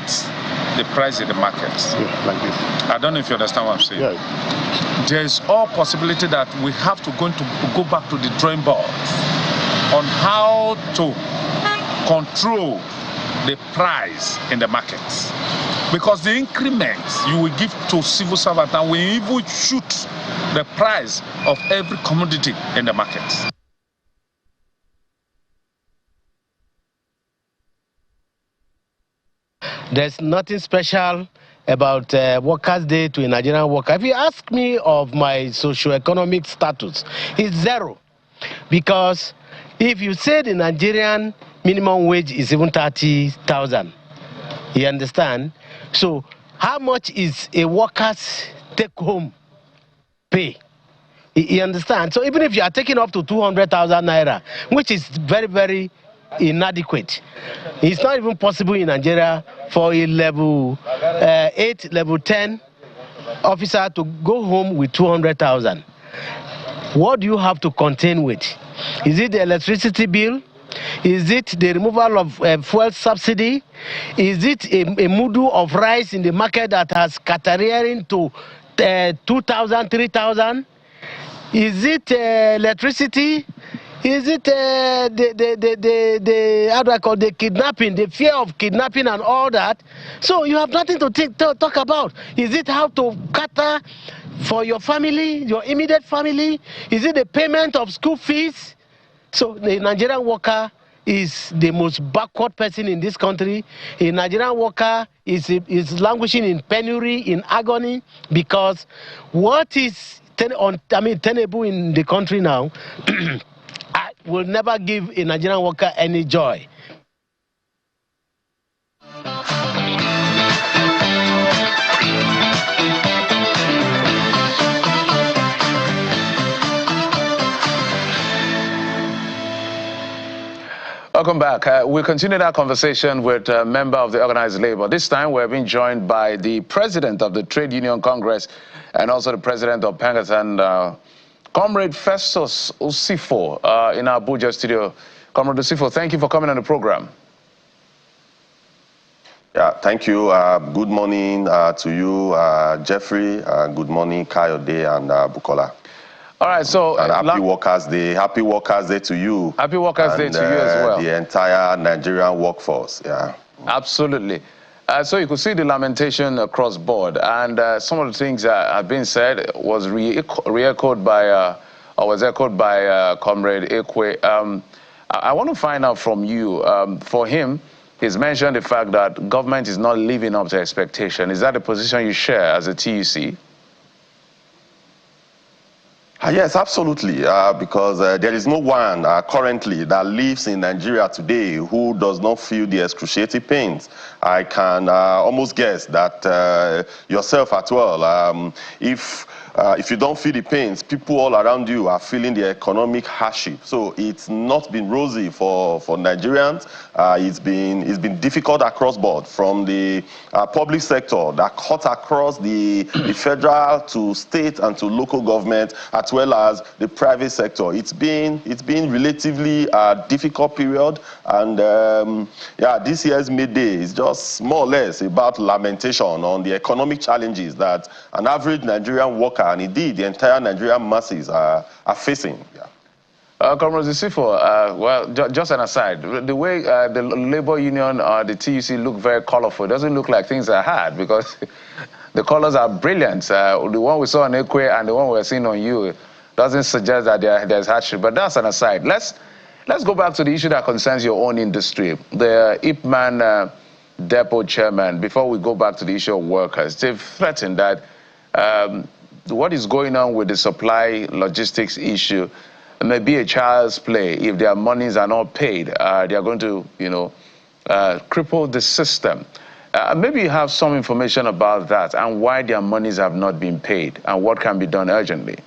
the price in the market. Yeah, like this. I don't know if you understand what I'm saying. Yeah. There's all possibility that we have to go back to the drawing board on how to control the price in the markets. Because the increments you will give to civil servants and will even shoot the price of every commodity in the markets. There's nothing special about Workers' Day to a Nigerian worker. If you ask me of my socio-economic status, it's zero. Because if you say the Nigerian minimum wage is even 30,000, you understand? So how much is a worker's take-home pay? You understand? So even if you are taking up to 200,000 naira, which is very, very inadequate, it's not even possible in Nigeria for a level 8, level 10 officer to go home with 200,000. What do you have to contend with? Is it the electricity bill? Is it the removal of fuel subsidy? Is it a mudu of rice in the market that has categorized to 2,000, 3,000? Is it electricity? Is it how do I call the kidnapping, the fear of kidnapping and all that? So you have nothing to talk about. Is it how to cater for your family, your immediate family? Is it the payment of school fees? So the Nigerian worker is the most backward person in this country. A Nigerian worker is languishing in penury, in agony, because what is tenable in the country now will never give a Nigerian worker any joy. Welcome back. We'll continue that conversation with a member of the organized labor. This time we're being joined by the president of the Trade Union Congress and also the president of Pangatan, Comrade Festus Osifo, in our Abuja studio. Comrade Osifo, thank you for coming on the program. Yeah, thank you. Good morning to you, Jeffrey. Good morning, Kayode and Bukola. All right, so and happy Workers' Day. Happy Workers' Day to you. Happy Workers' Day to you as well. The entire Nigerian workforce. Yeah. Absolutely. So you could see the lamentation across board, and some of the things that have been said was re-echoed by, or was echoed by Comrade Ekwe. I want to find out from you. For him, he's mentioned the fact that government is not living up to expectation. Is that the position you share as a TUC? Yes, absolutely, because there is no one currently that lives in Nigeria today who does not feel the excruciating pains. I can almost guess that yourself as well, if you don't feel the pains, people all around you are feeling the economic hardship. So it's not been rosy for Nigerians. It's been difficult across board, from the public sector that cut across the federal to state and to local government, as well as the private sector. It's been relatively a difficult period, and yeah, this year's midday is just more or less about lamentation on the economic challenges that an average Nigerian worker, and indeed the entire Nigerian masses, are facing. Yeah. Comrade Osifo, well, just an aside, the way the labor union or the TUC look very colorful, doesn't look like things are hard, because the colors are brilliant. The one we saw on Ekwe and the one we're seeing on you doesn't suggest that there's hardship, but that's an aside. Let's go back to the issue that concerns your own industry. The Itman depot chairman, before we go back to the issue of workers, they've threatened that what is going on with the supply logistics issue, may be a child's play. If their monies are not paid, they are going to, cripple the system. Maybe you have some information about that and why their monies have not been paid and what can be done urgently.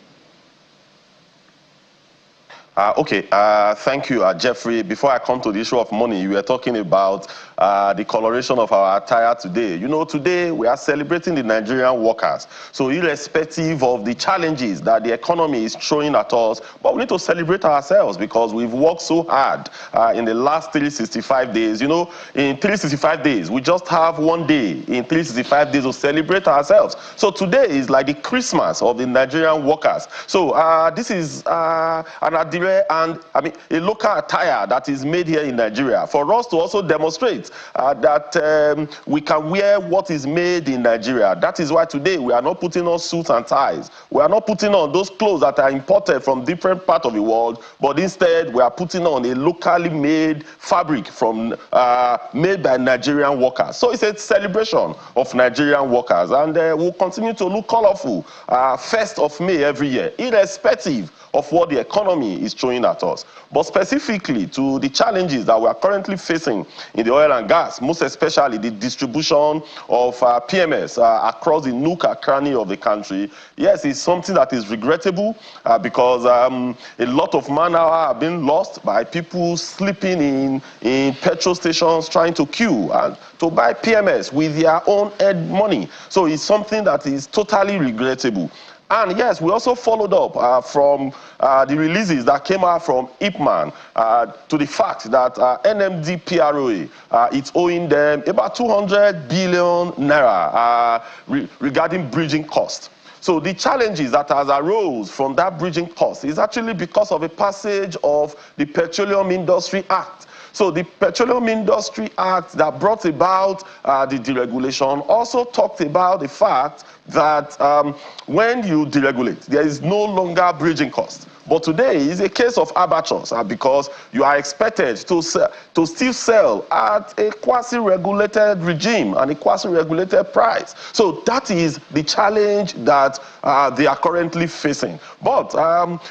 Thank you, Jeffrey. Before I come to the issue of money, you were talking about the coloration of our attire today. You know, today we are celebrating the Nigerian workers. So irrespective of the challenges that the economy is throwing at us, but we need to celebrate ourselves because we've worked so hard in the last 365 days. You know, in 365 days, we just have one day in 365 days to celebrate ourselves. So today is like the Christmas of the Nigerian workers. So this is and a local attire that is made here in Nigeria for us to also demonstrate that we can wear what is made in Nigeria. That is why today we are not putting on suits and ties. We are not putting on those clothes that are imported from different parts of the world, but instead we are putting on a locally made fabric from made by Nigerian workers. So it's a celebration of Nigerian workers, and we'll continue to look colorful 1st of May every year, irrespective of what the economy is throwing at us. But specifically to the challenges that we are currently facing in the oil and gas, most especially the distribution of PMS across the nook and cranny of the country, yes, it's something that is regrettable because a lot of man-hour have been lost by people sleeping in petrol stations trying to queue and to buy PMS with their own earned money. So it's something that is totally regrettable. And yes, we also followed up from the releases that came out from Itman to the fact that NMDPROA is owing them about 200 billion naira regarding bridging costs. So the challenges that has arose from that bridging cost is actually because of a passage of the Petroleum Industry Act. So the Petroleum Industry Act that brought about the deregulation also talked about the fact that when you deregulate, there is no longer bridging cost. But today is a case of arbitrage because you are expected to still sell at a quasi-regulated regime and a quasi-regulated price. So that is the challenge that they are currently facing. But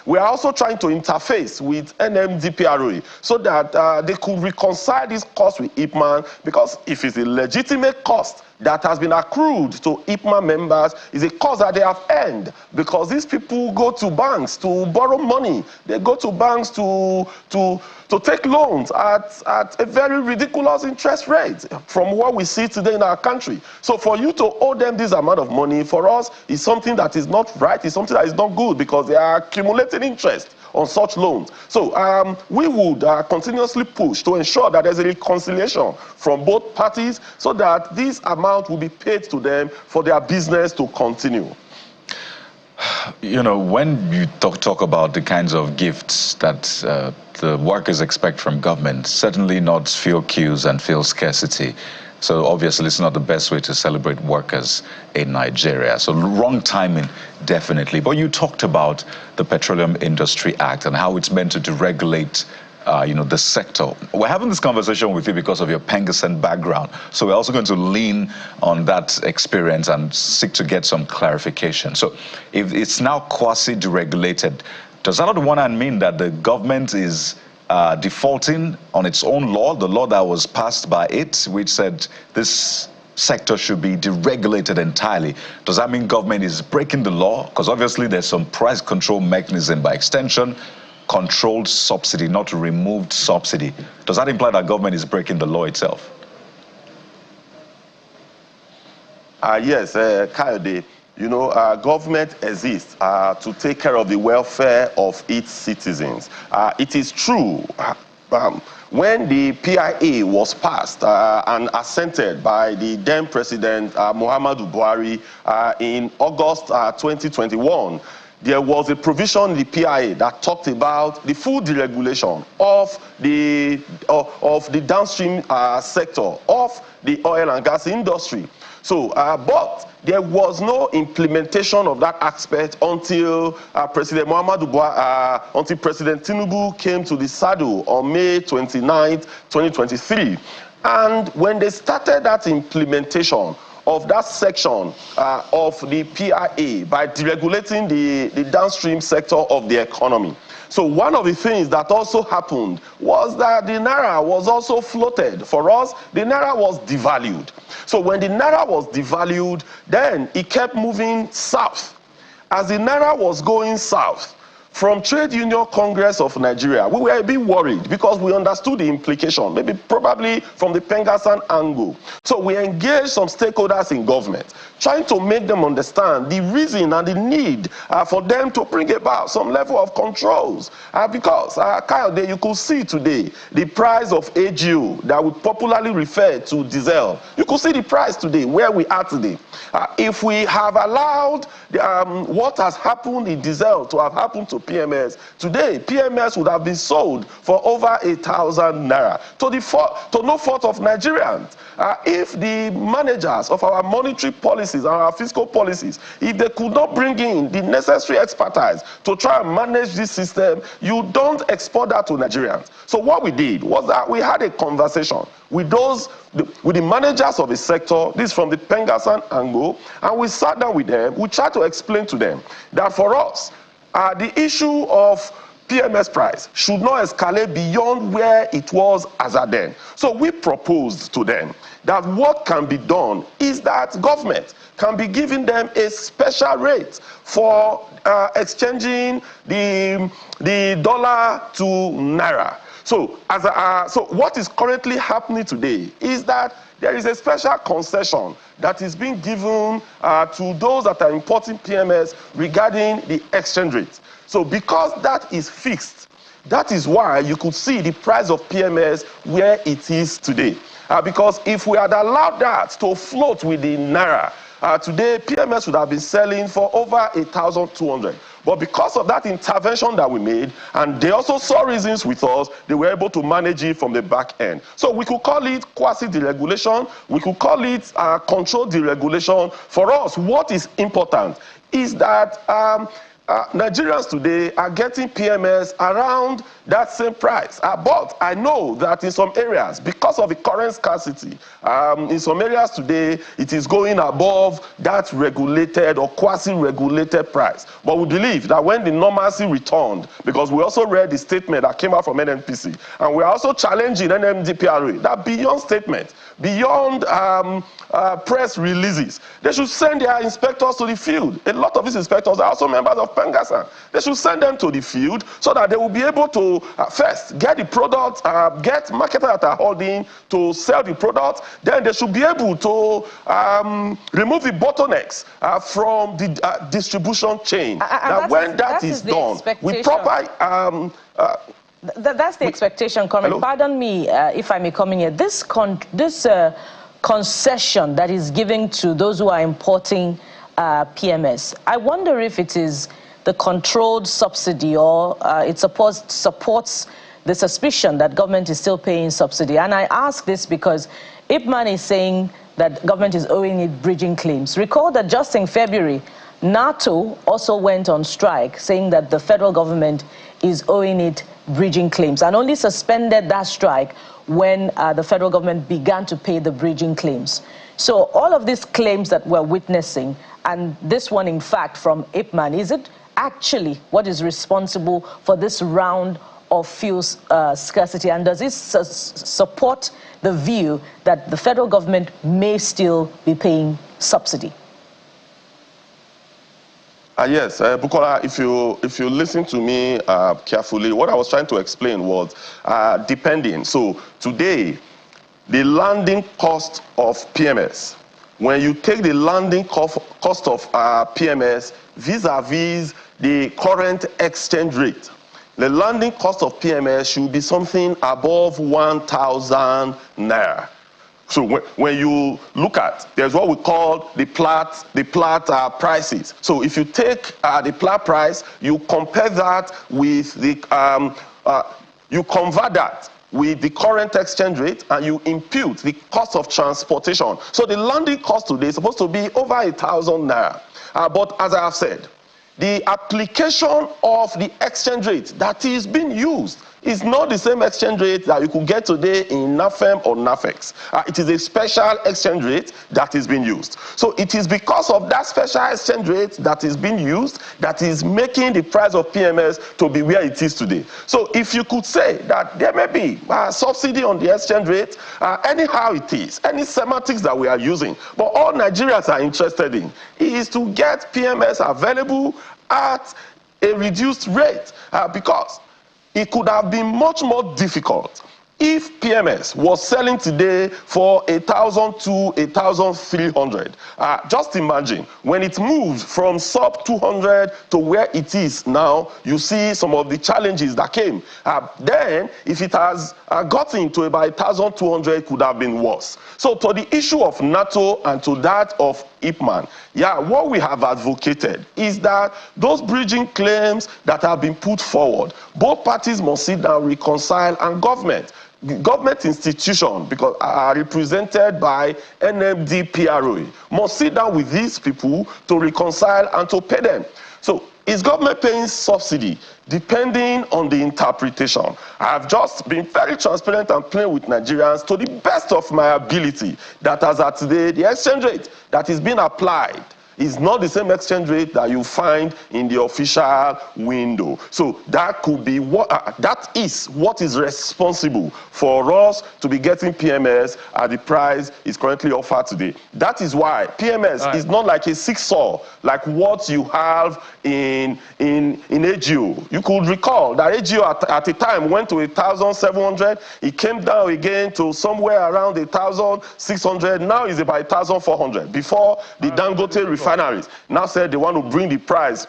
we are also trying to interface with NMDPROA so that they could reconcile this cost with Itman, because if it's a legitimate cost that has been accrued to Itman members, is a cost that they have earned, because these people go to banks to borrow money. They go to banks to take loans at a very ridiculous interest rate from what we see today in our country. So for you to owe them this amount of money, for us, is something that is not right, it's something that is not good, because they are accumulating interest on such loans. So we would continuously push to ensure that there's a reconciliation from both parties so that this amount will be paid to them for their business to continue. You know, when you talk about the kinds of gifts that the workers expect from government, certainly not fuel queues and fuel scarcity. So obviously it's not the best way to celebrate workers in Nigeria. So wrong timing, definitely. But you talked about the Petroleum Industry Act and how it's meant to deregulate the sector. We're having this conversation with you because of your Pengasent background. So we're also going to lean on that experience and seek to get some clarification. So if it's now quasi-deregulated, does that on the one hand mean that the government is defaulting on its own law, the law that was passed by it, which said this sector should be deregulated entirely? Does that mean government is breaking the law? Because obviously there's some price control mechanism, by extension, controlled subsidy, not removed subsidy. Does that imply that government is breaking the law itself? Yes, Kayode, government exists to take care of the welfare of its citizens. It is true, when the PIA was passed and assented by the then President Muhammadu Buhari in August 2021, there was a provision in the PIA that talked about the full deregulation of the downstream sector of the oil and gas industry. So, but there was no implementation of that aspect until President until President Tinubu came to the saddle on May 29, 2023. And when they started that implementation of that section of the PIA by deregulating the downstream sector of the economy, So one of the things that also happened was that the Naira was also floated. For us, the Naira was devalued. So when the Naira was devalued, then it kept moving south. As the Naira was going south, from Trade Union Congress of Nigeria, we were a bit worried because we understood the implication, maybe probably from the Pengassan angle. So we engaged some stakeholders in government, trying to make them understand the reason and the need for them to bring about some level of controls. Because, Kyle, you could see today the price of AGO that we popularly refer to diesel. You could see the price today, where we are today. If we have allowed what has happened in diesel to have happened to PMS, today PMS would have been sold for over 8,000 naira to no fault of Nigerians. If the managers of our monetary policies and our fiscal policies, if they could not bring in the necessary expertise to try and manage this system, you don't export that to Nigerians. So what we did was that we had a conversation with the managers of the sector, this from the Pengassan angle, and we sat down with them. We tried to explain to them that for us, the issue of PMS price should not escalate beyond where it was as at then. So we proposed to them that what can be done is that government can be giving them a special rate for exchanging the dollar to Naira. So, so what is currently happening today is that there is a special concession that is being given to those that are importing PMS regarding the exchange rate. So because that is fixed, that is why you could see the price of PMS where it is today. Because if we had allowed that to float with the Naira, today PMS would have been selling for over 8,200. But because of that intervention that we made, and they also saw reasons with us, they were able to manage it from the back end. So we could call it quasi-deregulation, we could call it controlled deregulation. For us, what is important is that Nigerians today are getting PMS around that same price. But I know that in some areas, because of the current scarcity, in some areas today, it is going above that regulated or quasi-regulated price. But we believe that when the normalcy returned, because we also read the statement that came out from NNPC, and we are also challenging NMDPRA, that beyond statement, beyond press releases, they should send their inspectors to the field. A lot of these inspectors are also members of Pengassan. They should send them to the field so that they will be able to first get the product, get marketers that are holding to sell the product. Then they should be able to remove the bottlenecks from the distribution chain. Now, when that is done, with proper that's the expectation, Comrade. Pardon me if I may come in here. This concession that is given to those who are importing PMS, I wonder if it is the controlled subsidy or it supports the suspicion that government is still paying subsidy. And I ask this because Itman is saying that government is owing it bridging claims. Recall that just in February, NATO also went on strike saying that the federal government is owing it bridging claims and only suspended that strike when the federal government began to pay the bridging claims. So all of these claims that we're witnessing, and this one in fact from Itman, is it actually what is responsible for this round of fuel scarcity, and does it support the view that the federal government may still be paying subsidy? Yes, Bukola, if you listen to me carefully, what I was trying to explain was depending. So today, the landing cost of PMS, when you take the landing cost of PMS vis-a-vis the current exchange rate, the landing cost of PMS should be something above 1,000 naira. So when you look at, there's what we call the plat prices. So if you take the plat price, you compare that with the, you convert that with the current exchange rate, and you impute the cost of transportation. So the landing cost today is supposed to be over 1,000 naira. But as I have said, the application of the exchange rate that is being used It's not the same exchange rate that you could get today in NAFEM or NAFEX. It is a special exchange rate that is being used. So it is because of that special exchange rate that is being used that is making the price of PMS to be where it is today. So if you could say that there may be a subsidy on the exchange rate, anyhow it is, any semantics that we are using, but all Nigerians are interested in is to get PMS available at a reduced rate, because it could have been much more difficult if PMS was selling today for 1,000 to 1,300. Just imagine when it moves from sub 200 to where it is now, you see some of the challenges that came. Then if it has gotten to about 1,200, it could have been worse. So to the issue of NATO and to that of Itman, what we have advocated is that those bridging claims that have been put forward, both parties must sit down, reconcile, and government institution, because are represented by NMD PROE, must sit down with these people to reconcile and to pay them. So is government paying subsidy? Depending on the interpretation. I have just been very transparent and plain with Nigerians to the best of my ability that as at today, the exchange rate that is being applied is not the same exchange rate that you find in the official window. So that could be what that is what is responsible for us to be getting PMS at the price is currently offered today. That is why PMS is not like a seesaw like what you have in AGO. You could recall that AGO at a time went to 1,700. It came down again to somewhere around 1,600. Now it's about 1,400. Before the Dangote refineries now said they want to bring the price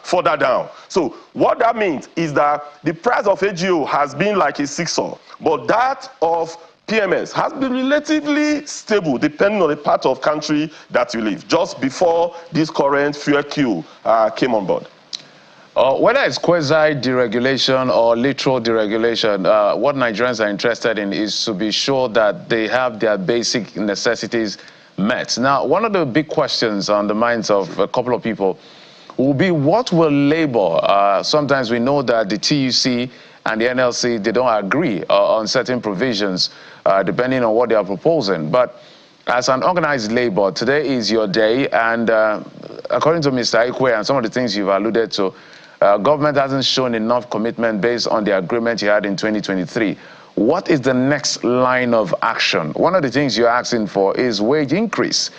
further down. So what that means is that the price of AGO has been like a seesaw, but that of PMS has been relatively stable depending on the part of country that you live, just before this current fuel queue came on board. Whether it's quasi-deregulation or literal deregulation, what Nigerians are interested in is to be sure that they have their basic necessities met. Now, one of the big questions on the minds of a couple of people will be, what will Labour? Sometimes we know that the TUC and the NLC, they don't agree on certain provisions, depending on what they are proposing. But as an organized Labour, today is your day, and according to Mr. Ikwe and some of the things you've alluded to, government hasn't shown enough commitment based on the agreement you had in 2023. What is the next line of action? One of the things you're asking for is wage increase,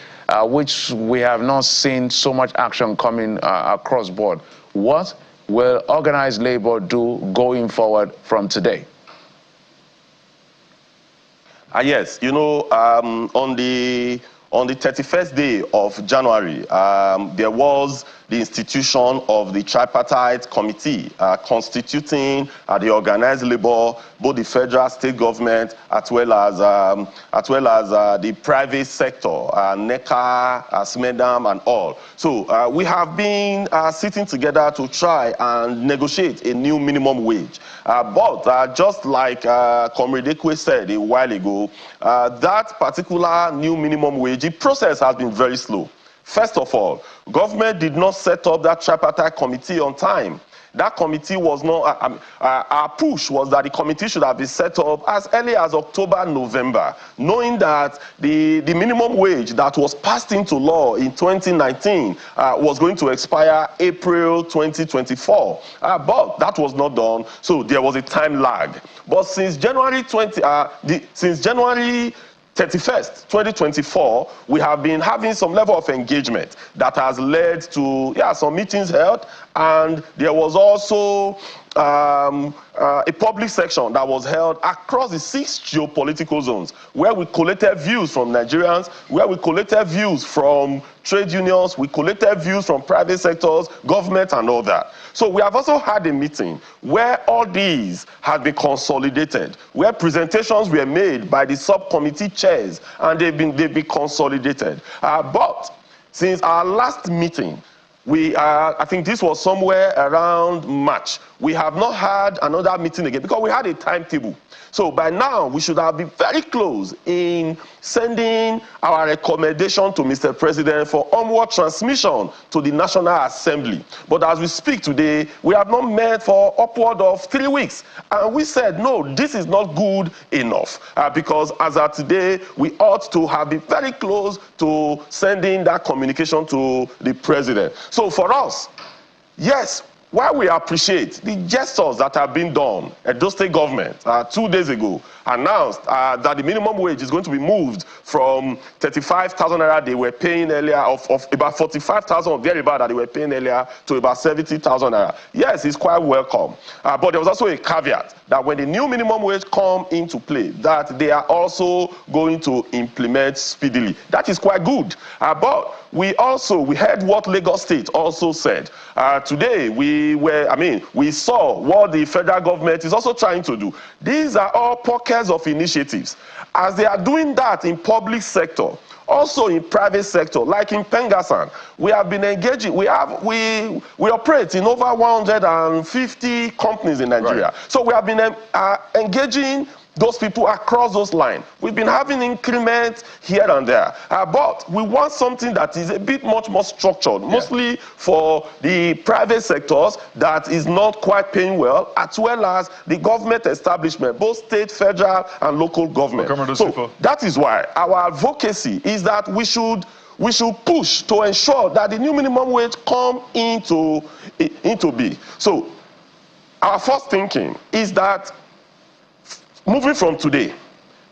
which we have not seen so much action coming across board. What will organized Labour do going forward from today? Yes, you know, on the 31st day of January, there was the institution of the Tripartite Committee constituting the organized labor, both the federal, state government, as well as the private sector, NECA, SMEDAM, and all. So we have been sitting together to try and negotiate a new minimum wage. But just like Comrade Ekwe said a while ago, that particular new minimum wage, the process has been very slow. First of all, government did not set up that tripartite committee on time. That committee was not, our push was that the committee should have been set up as early as October, November, knowing that the minimum wage that was passed into law in 2019 was going to expire April 2024. But that was not done, so there was a time lag. But since January 31st, 2024, we have been having some level of engagement that has led to some meetings held, and there was also a public section that was held across the 6 geopolitical zones, where we collected views from Nigerians, where we collected views from trade unions, we collected views from private sectors, government, and all that. So we have also had a meeting where all these had been consolidated, where presentations were made by the subcommittee chairs, and they've been consolidated. But since our last meeting, I think this was somewhere around March. We have not had another meeting again because we had a timetable. So by now, we should have been very close in sending our recommendation to Mr. President for onward transmission to the National Assembly. But as we speak today, we have not met for upward of 3 weeks. And we said, no, this is not good enough. Because as of today, we ought to have been very close to sending that communication to the President. So for us, yes, while we appreciate the gestures that have been done, Edo State government 2 days ago announced that the minimum wage is going to be moved from 35,000 naira they were paying earlier, of about 45,000 thereabout that they were paying earlier, to about 70,000 naira. Yes, it's quite welcome. But there was also a caveat that when the new minimum wage come into play, that they are also going to implement speedily. That is quite good. But we heard what Lagos State also said. Today, we saw what the federal government is also trying to do. These are all pockets of initiatives. As they are doing that in public sector, also in private sector, like in Pengasan, we have been engaging. We operate in over 150 companies in Nigeria. Right. So we have been engaging those people across those lines. We've been having increments here and there. But we want something that is a bit much more structured, mostly for the private sectors that is not quite paying well, as well as the government establishment, both state, federal, and local government. So that is why our advocacy is that we should push to ensure that the new minimum wage come into being. So our first thinking is that moving from today,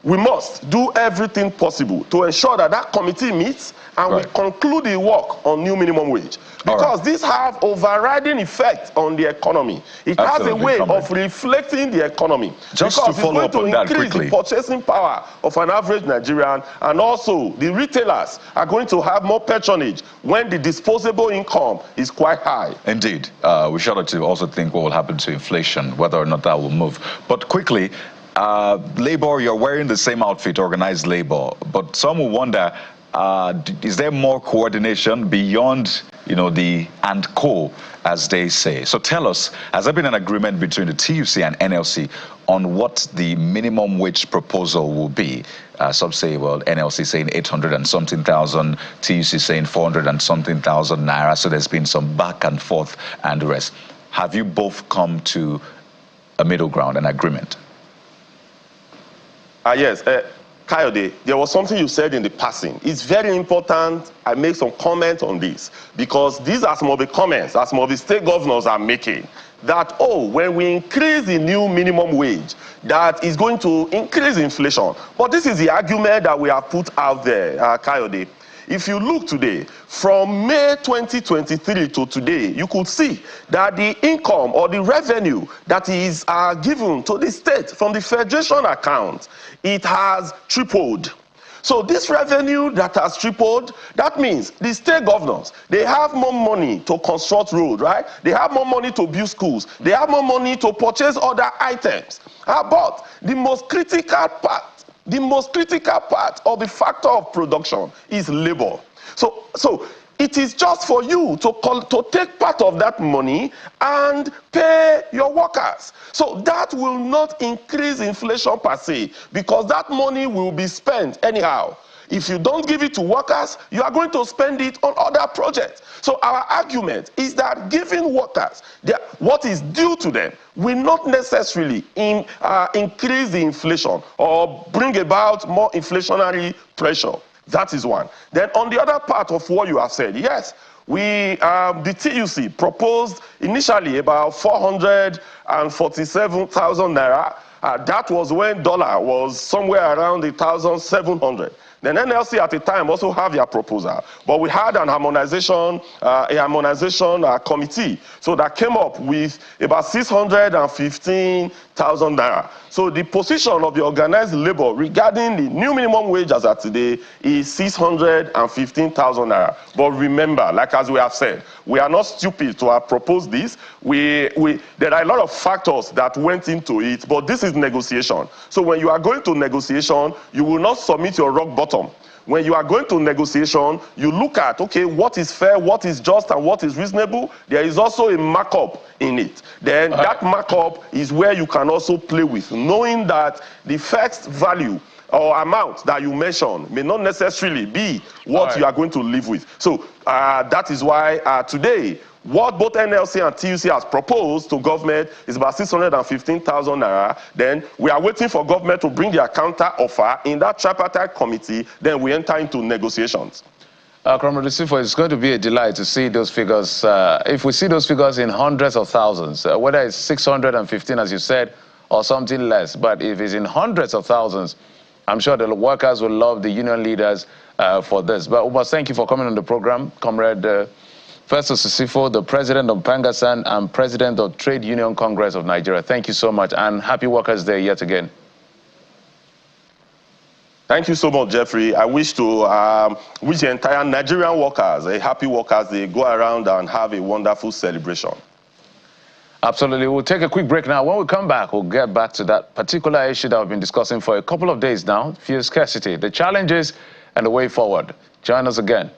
we must do everything possible to ensure that that committee meets and we conclude the work on new minimum wage. Because these have overriding effect on the economy. It has a way of reflecting the economy. Just to follow up on that quickly. It's going to increase the purchasing power of an average Nigerian, and also the retailers are going to have more patronage when the disposable income is quite high. Indeed. We should also think what will happen to inflation, whether or not that will move. But quickly, labor, you're wearing the same outfit, organized labor, but some will wonder, is there more coordination beyond, the and co, as they say? So tell us, has there been an agreement between the TUC and NLC on what the minimum wage proposal will be? Some say, well, NLC saying 800 and something thousand, TUC saying 400 and something thousand naira, so there's been some back and forth and the rest. Have you both come to a middle ground, an agreement? Yes, Kayode, there was something you said in the passing. It's very important I make some comment on this, because these are some of the comments that some of the state governors are making, that, when we increase the new minimum wage, that is going to increase inflation. But this is the argument that we have put out there, Kayode. If you look today, from May 2023 to today, you could see that the income or the revenue that is given to the state from the federation account, it has tripled. So this revenue that has tripled, that means the state governors, they have more money to construct roads, right? They have more money to build schools. They have more money to purchase other items. But the most critical part of the factor of production is labor. So it is just for you to take part of that money and pay your workers. So that will not increase inflation per se, because that money will be spent anyhow. If you don't give it to workers, you are going to spend it on other projects. So our argument is that giving workers what is due to them will not necessarily increase the inflation or bring about more inflationary pressure. That is one. Then on the other part of what you have said, yes, the TUC proposed initially about 447,000 naira. That was when dollar was somewhere around 1,700. Then NLC at the time also have their proposal, but we had an harmonization, committee, so that came up with about 615,000 naira. So the position of the organized labor regarding the new minimum wage as of today is 615,000 naira. But remember, like as we have said, we are not stupid to have proposed this. There are a lot of factors that went into it, but this is negotiation. So when you are going to negotiation, you will not submit your rock bottom bottom. When you are going to negotiation, you look at, okay, what is fair, what is just, and what is reasonable. There is also a markup in it. Then that markup is where you can also play with, knowing that the fixed value or amount that you mention may not necessarily be what you are going to live with. So that is why today, what both NLC and TUC has proposed to government is about 615,000 naira. Then we are waiting for government to bring their counter offer in that tripartite committee. Then we enter into negotiations. Comrade Sifo, it's going to be a delight to see those figures. If we see those figures in hundreds of thousands, whether it's 615, as you said, or something less, but if it's in hundreds of thousands, I'm sure the workers will love the union leaders for this. But thank you for coming on the program, Comrade Festus Sifo, the president of Pangasan and president of Trade Union Congress of Nigeria. Thank you so much, and happy Workers' Day yet again. Thank you so much, Jeffrey. I wish to wish the entire Nigerian workers a happy Workers' Day. Go around and have a wonderful celebration. Absolutely. We'll take a quick break now. When we come back, we'll get back to that particular issue that we've been discussing for a couple of days now, fuel scarcity, the challenges and the way forward. Join us again.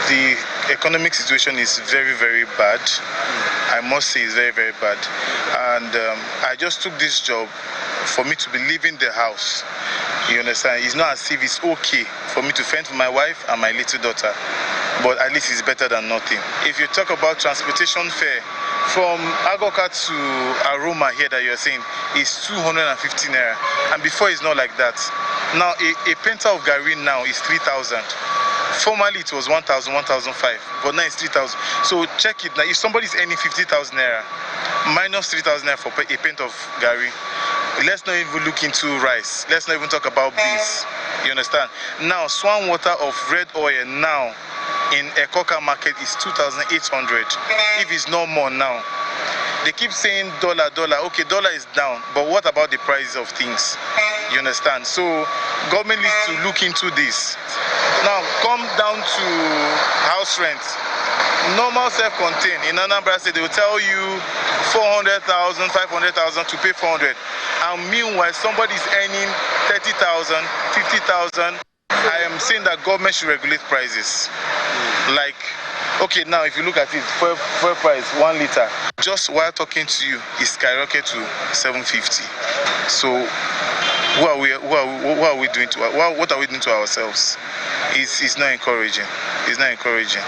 The economic situation is very, very bad. I must say it's very, very bad. And I just took this job for me to be leaving the house. You understand? It's not as if it's okay for me to fend for my wife and my little daughter. But at least it's better than nothing. If you talk about transportation fare, from Agoka to Aroma here that you're saying is 250 naira. And before it's not like that. Now a penta of Gary now is 3,000. Formerly it was 1,000, 1,005, but now it's 3,000. So check it now. If somebody's earning 50,000 naira, minus 3,000 naira for a pint of Gary, let's not even look into rice. Let's not even talk about beans. You understand? Now, swan water of red oil now in Ekoka market is 2,800. If it's no more now. They keep saying dollar. Okay, dollar is down, but what about the price of things? You understand? So government needs to look into this. Now, come down to house rent. Normal self-contained. In Anambra State, they will tell you 400,000, 500,000 to pay 400. And meanwhile, somebody is earning 30,000, 50,000. I am saying that government should regulate prices. Like, okay, now if you look at it, fuel price, 1 liter. Just while talking to you, it skyrocketed to 750. So what are we doing to ourselves? It's not encouraging. It's not encouraging.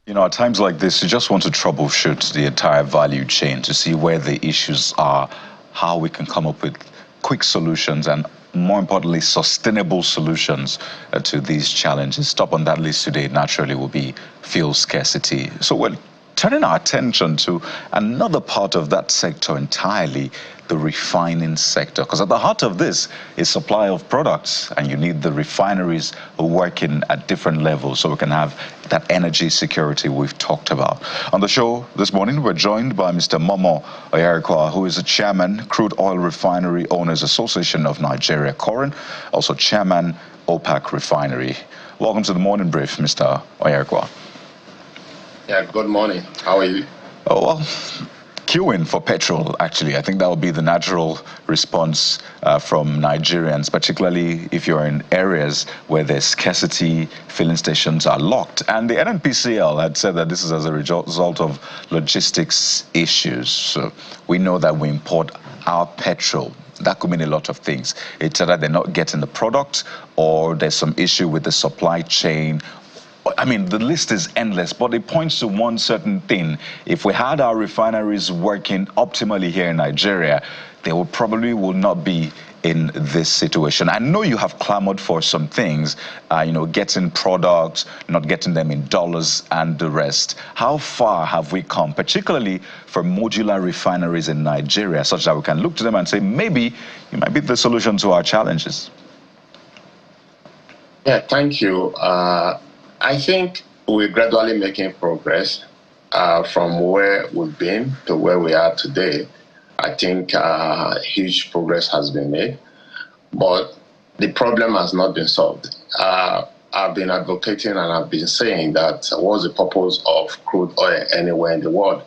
You know, at times like this, you just want to troubleshoot the entire value chain to see where the issues are, how we can come up with quick solutions and, more importantly, sustainable solutions to these challenges. Top on that list today, naturally, will be fuel scarcity. So we're turning our attention to another part of that sector entirely, the refining sector. Because at the heart of this is supply of products, and you need the refineries working at different levels so we can have that energy security we've talked about. On the show this morning, we're joined by Mr. Momo Oyarikwa, who is the chairman, Crude Oil Refinery Owners Association of Nigeria, CORIN, also chairman, OPAC Refinery. Welcome to the morning brief, Mr. Oyarikwa. Yeah, good morning. How are you? Oh, well, queuing for petrol, actually. I think that would be the natural response from Nigerians, particularly if you're in areas where there's scarcity, filling stations are locked. And the NNPCL had said that this is as a result of logistics issues. So we know that we import our petrol. That could mean a lot of things. It's either they're not getting the product or there's some issue with the supply chain. I mean, the list is endless, but it points to one certain thing. If we had our refineries working optimally here in Nigeria, they will not be in this situation. I know you have clamored for some things, getting products, not getting them in dollars and the rest. How far have we come, particularly for modular refineries in Nigeria, such that we can look to them and say, maybe you might be the solution to our challenges? Yeah, thank you. I think we're gradually making progress from where we've been to where we are today. I think huge progress has been made, but the problem has not been solved. I've been advocating and I've been saying that what's the purpose of crude oil anywhere in the world?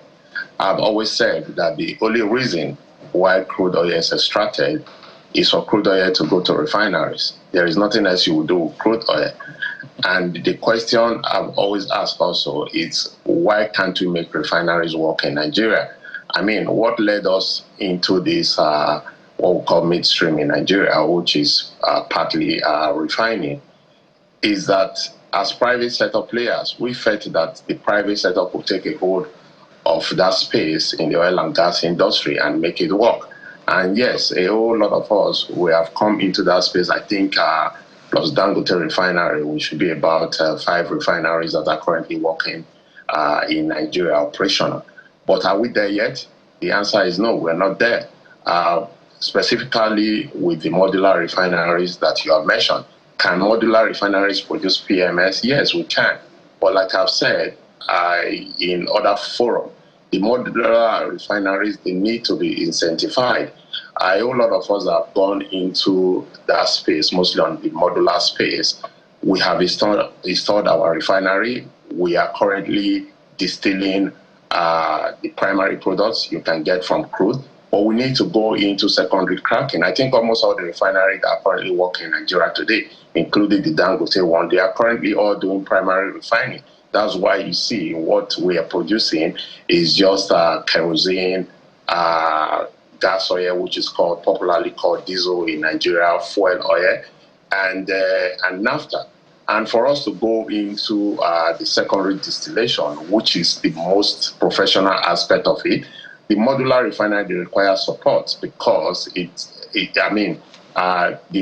I've always said that the only reason why crude oil is extracted is for crude oil to go to refineries. There is nothing else you would do with crude oil. And the question I've always asked also is, why can't we make refineries work in Nigeria? I mean, what led us into this, what we call midstream in Nigeria, which is partly refining, is that as private sector players, we felt that the private sector could take a hold of that space in the oil and gas industry and make it work. And yes, a whole lot of us, we have come into that space. I think plus Dangote refinery, we should be about 5 refineries that are currently working in Nigeria operational. But are we there yet? The answer is no, we're not there. Specifically with the modular refineries that you have mentioned, can modular refineries produce PMS? Yes, we can. But like I've said in other forums, the modular refineries, they need to be incentivized. A whole lot of us have gone into that space, mostly on the modular space. We have installed our refinery. We are currently distilling the primary products you can get from crude, but we need to go into secondary cracking. I think almost all the refineries that are currently working in Nigeria today, including the Dangote one, they are currently all doing primary refining. That's why you see what we are producing is just kerosene, gas oil, which is popularly called diesel in Nigeria, fuel oil, and naphtha. And for us to go into the secondary distillation, which is the most professional aspect of it, the modular refinery requires support because the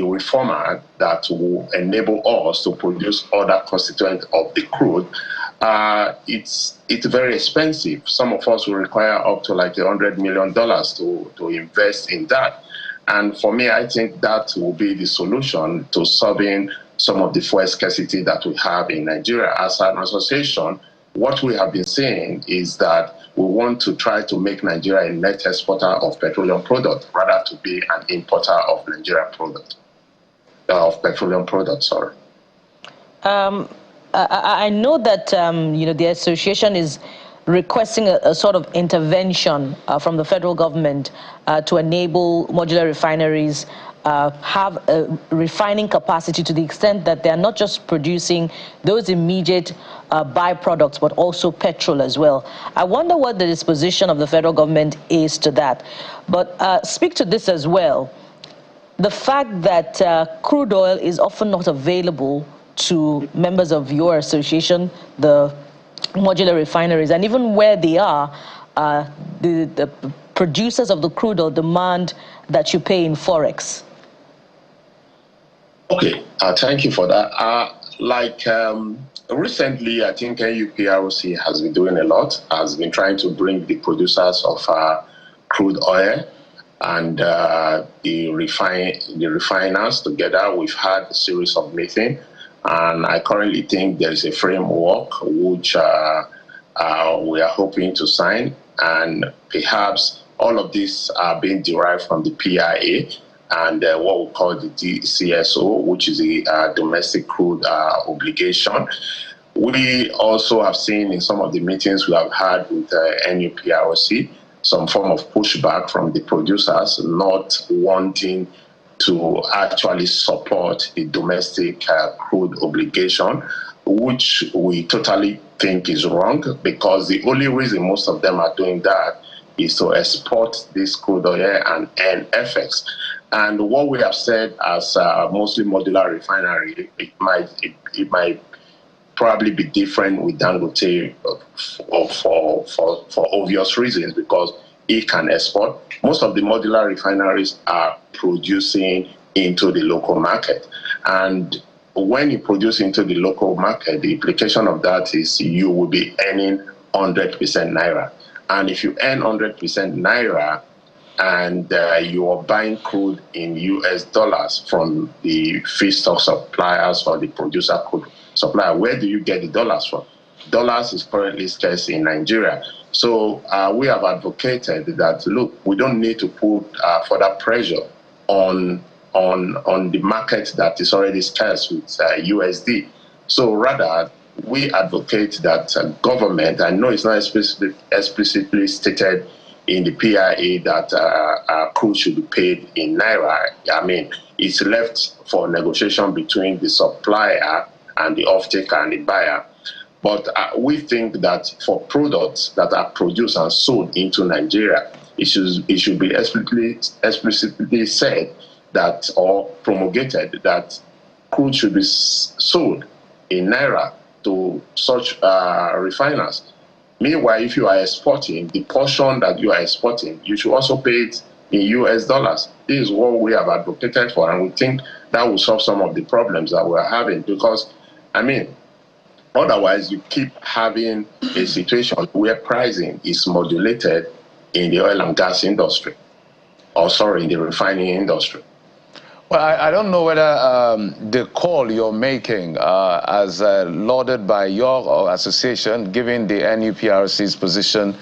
reformer that will enable us to produce other constituents of the crude, it's very expensive. Some of us will require up to like $100 million to invest in that. And for me, I think that will be the solution to solving some of the fuel scarcity that we have in Nigeria. As an association, what we have been saying is that we want to try to make Nigeria a net exporter of petroleum products rather to be an importer of Nigeria product, of petroleum products, sorry. I know that the association is requesting a sort of intervention from the federal government to enable modular refineries have a refining capacity to the extent that they are not just producing those immediate byproducts, but also petrol as well. I wonder what the disposition of the federal government is to that. But speak to this as well. The fact that crude oil is often not available to members of your association, the modular refineries, and even where they are, the producers of the crude oil demand that you pay in forex. Okay, thank you for that. Recently, I think NUPROC has been doing a lot, has been trying to bring the producers of crude oil and the refiners together. We've had a series of meetings, and I currently think there is a framework which we are hoping to sign, and perhaps all of these are being derived from the PIA and what we call the DCSO, which is the domestic crude obligation. We also have seen in some of the meetings we have had with NUPROC some form of pushback from the producers not wanting to actually support the domestic crude obligation, which we totally think is wrong, because the only reason most of them are doing that is to export this crude oil and earn FX. And what we have said as mostly modular refinery, it might probably be different with Dangote for obvious reasons, because it can export. Most of the modular refineries are producing into the local market. And when you produce into the local market, the implication of that is you will be earning 100% Naira. And if you earn 100% Naira, and you are buying crude in US dollars from the feedstock suppliers or the producer crude supplier, where do you get the dollars from? Dollars is currently scarce in Nigeria. So we have advocated that, look, we don't need to put further pressure on the market that is already scarce with USD. So rather, we advocate that government, I know it's not explicitly stated in the PIA that crude should be paid in Naira. I mean, it's left for negotiation between the supplier and the offtaker and the buyer. But we think that for products that are produced and sold into Nigeria, it should be explicitly said that, or promulgated, that crude should be sold in Naira to such refiners. Meanwhile, if you are exporting, the portion that you are exporting, you should also pay it in US dollars. This is what we have advocated for, and we think that will solve some of the problems that we're having, because, I mean, otherwise you keep having a situation where pricing is modulated in the oil and gas industry, or sorry, in the refining industry. Well, I don't know whether the call you're making, as lauded by your association, given the NUPRC's position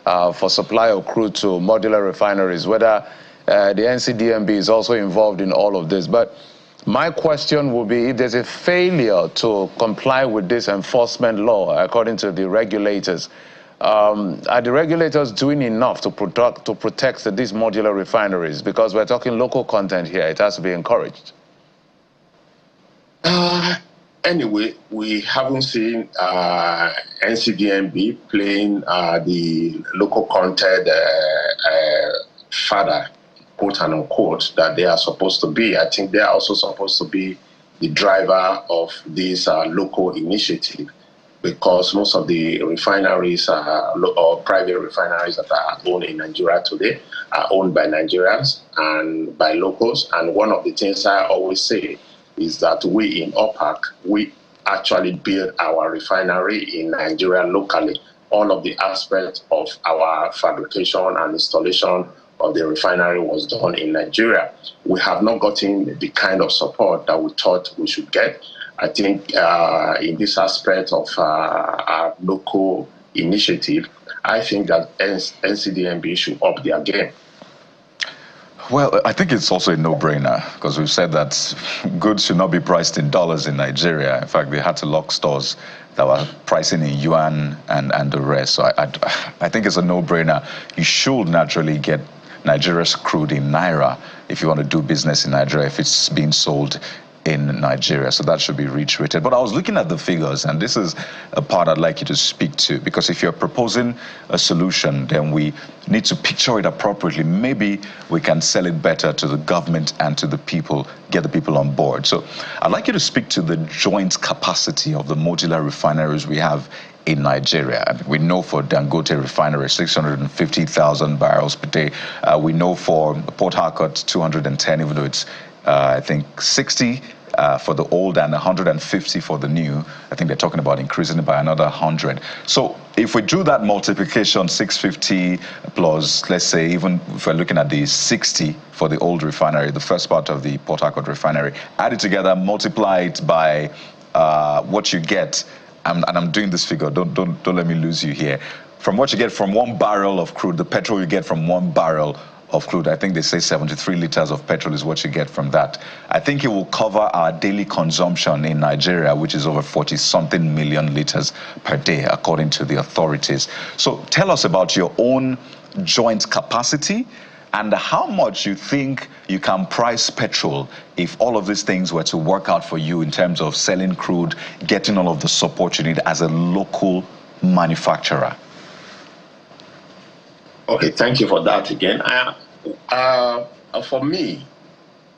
for supply of crude to modular refineries, whether the NCDMB is also involved in all of this. But my question would be, if there's a failure to comply with this enforcement law, according to the regulators, are the regulators doing enough to protect these modular refineries? Because we're talking local content here. It has to be encouraged. Anyway, we haven't seen NCDMB playing the local content father, quote and unquote, that they are supposed to be. I think they are also supposed to be the driver of this local initiative, because most of the refineries or private refineries that are owned in Nigeria today are owned by Nigerians and by locals. And one of the things I always say is that we in OPAC, we actually build our refinery in Nigeria locally. All of the aspects of our fabrication and installation of the refinery was done in Nigeria. We have not gotten the kind of support that we thought we should get. I think in this aspect of our local initiative, I think that NCDMB should up their game. Well, I think it's also a no-brainer, because we've said that goods should not be priced in dollars in Nigeria. In fact, they had to lock stores that were pricing in yuan and the rest. So I think it's a no-brainer. You should naturally get Nigeria's crude in Naira if you want to do business in Nigeria, if it's being sold in Nigeria. So that should be reiterated. But I was looking at the figures, and this is a part I'd like you to speak to, because if you're proposing a solution, then we need to picture it appropriately. Maybe we can sell it better to the government and to the people, get the people on board. So I'd like you to speak to the joint capacity of the modular refineries we have in Nigeria. I mean, we know for Dangote refinery, 650,000 barrels per day. We know for Port Harcourt, 210, even though it's I think 60 for the old and 150 for the new. I think they're talking about increasing it by another 100. So if we do that multiplication, 650 plus, let's say, even if we're looking at the 60 for the old refinery, the first part of the Port Harcourt refinery, add it together, multiply it by what you get, and I'm doing this figure, don't let me lose you here. From what you get from 1 barrel of crude, the petrol you get from 1 barrel of crude, I think they say 73 liters of petrol is what you get from that. I think it will cover our daily consumption in Nigeria, which is over 40-something million liters per day, according to the authorities. So tell us about your own joint capacity and how much you think you can price petrol if all of these things were to work out for you in terms of selling crude, getting all of the support you need as a local manufacturer. Okay, thank you for that again. For me,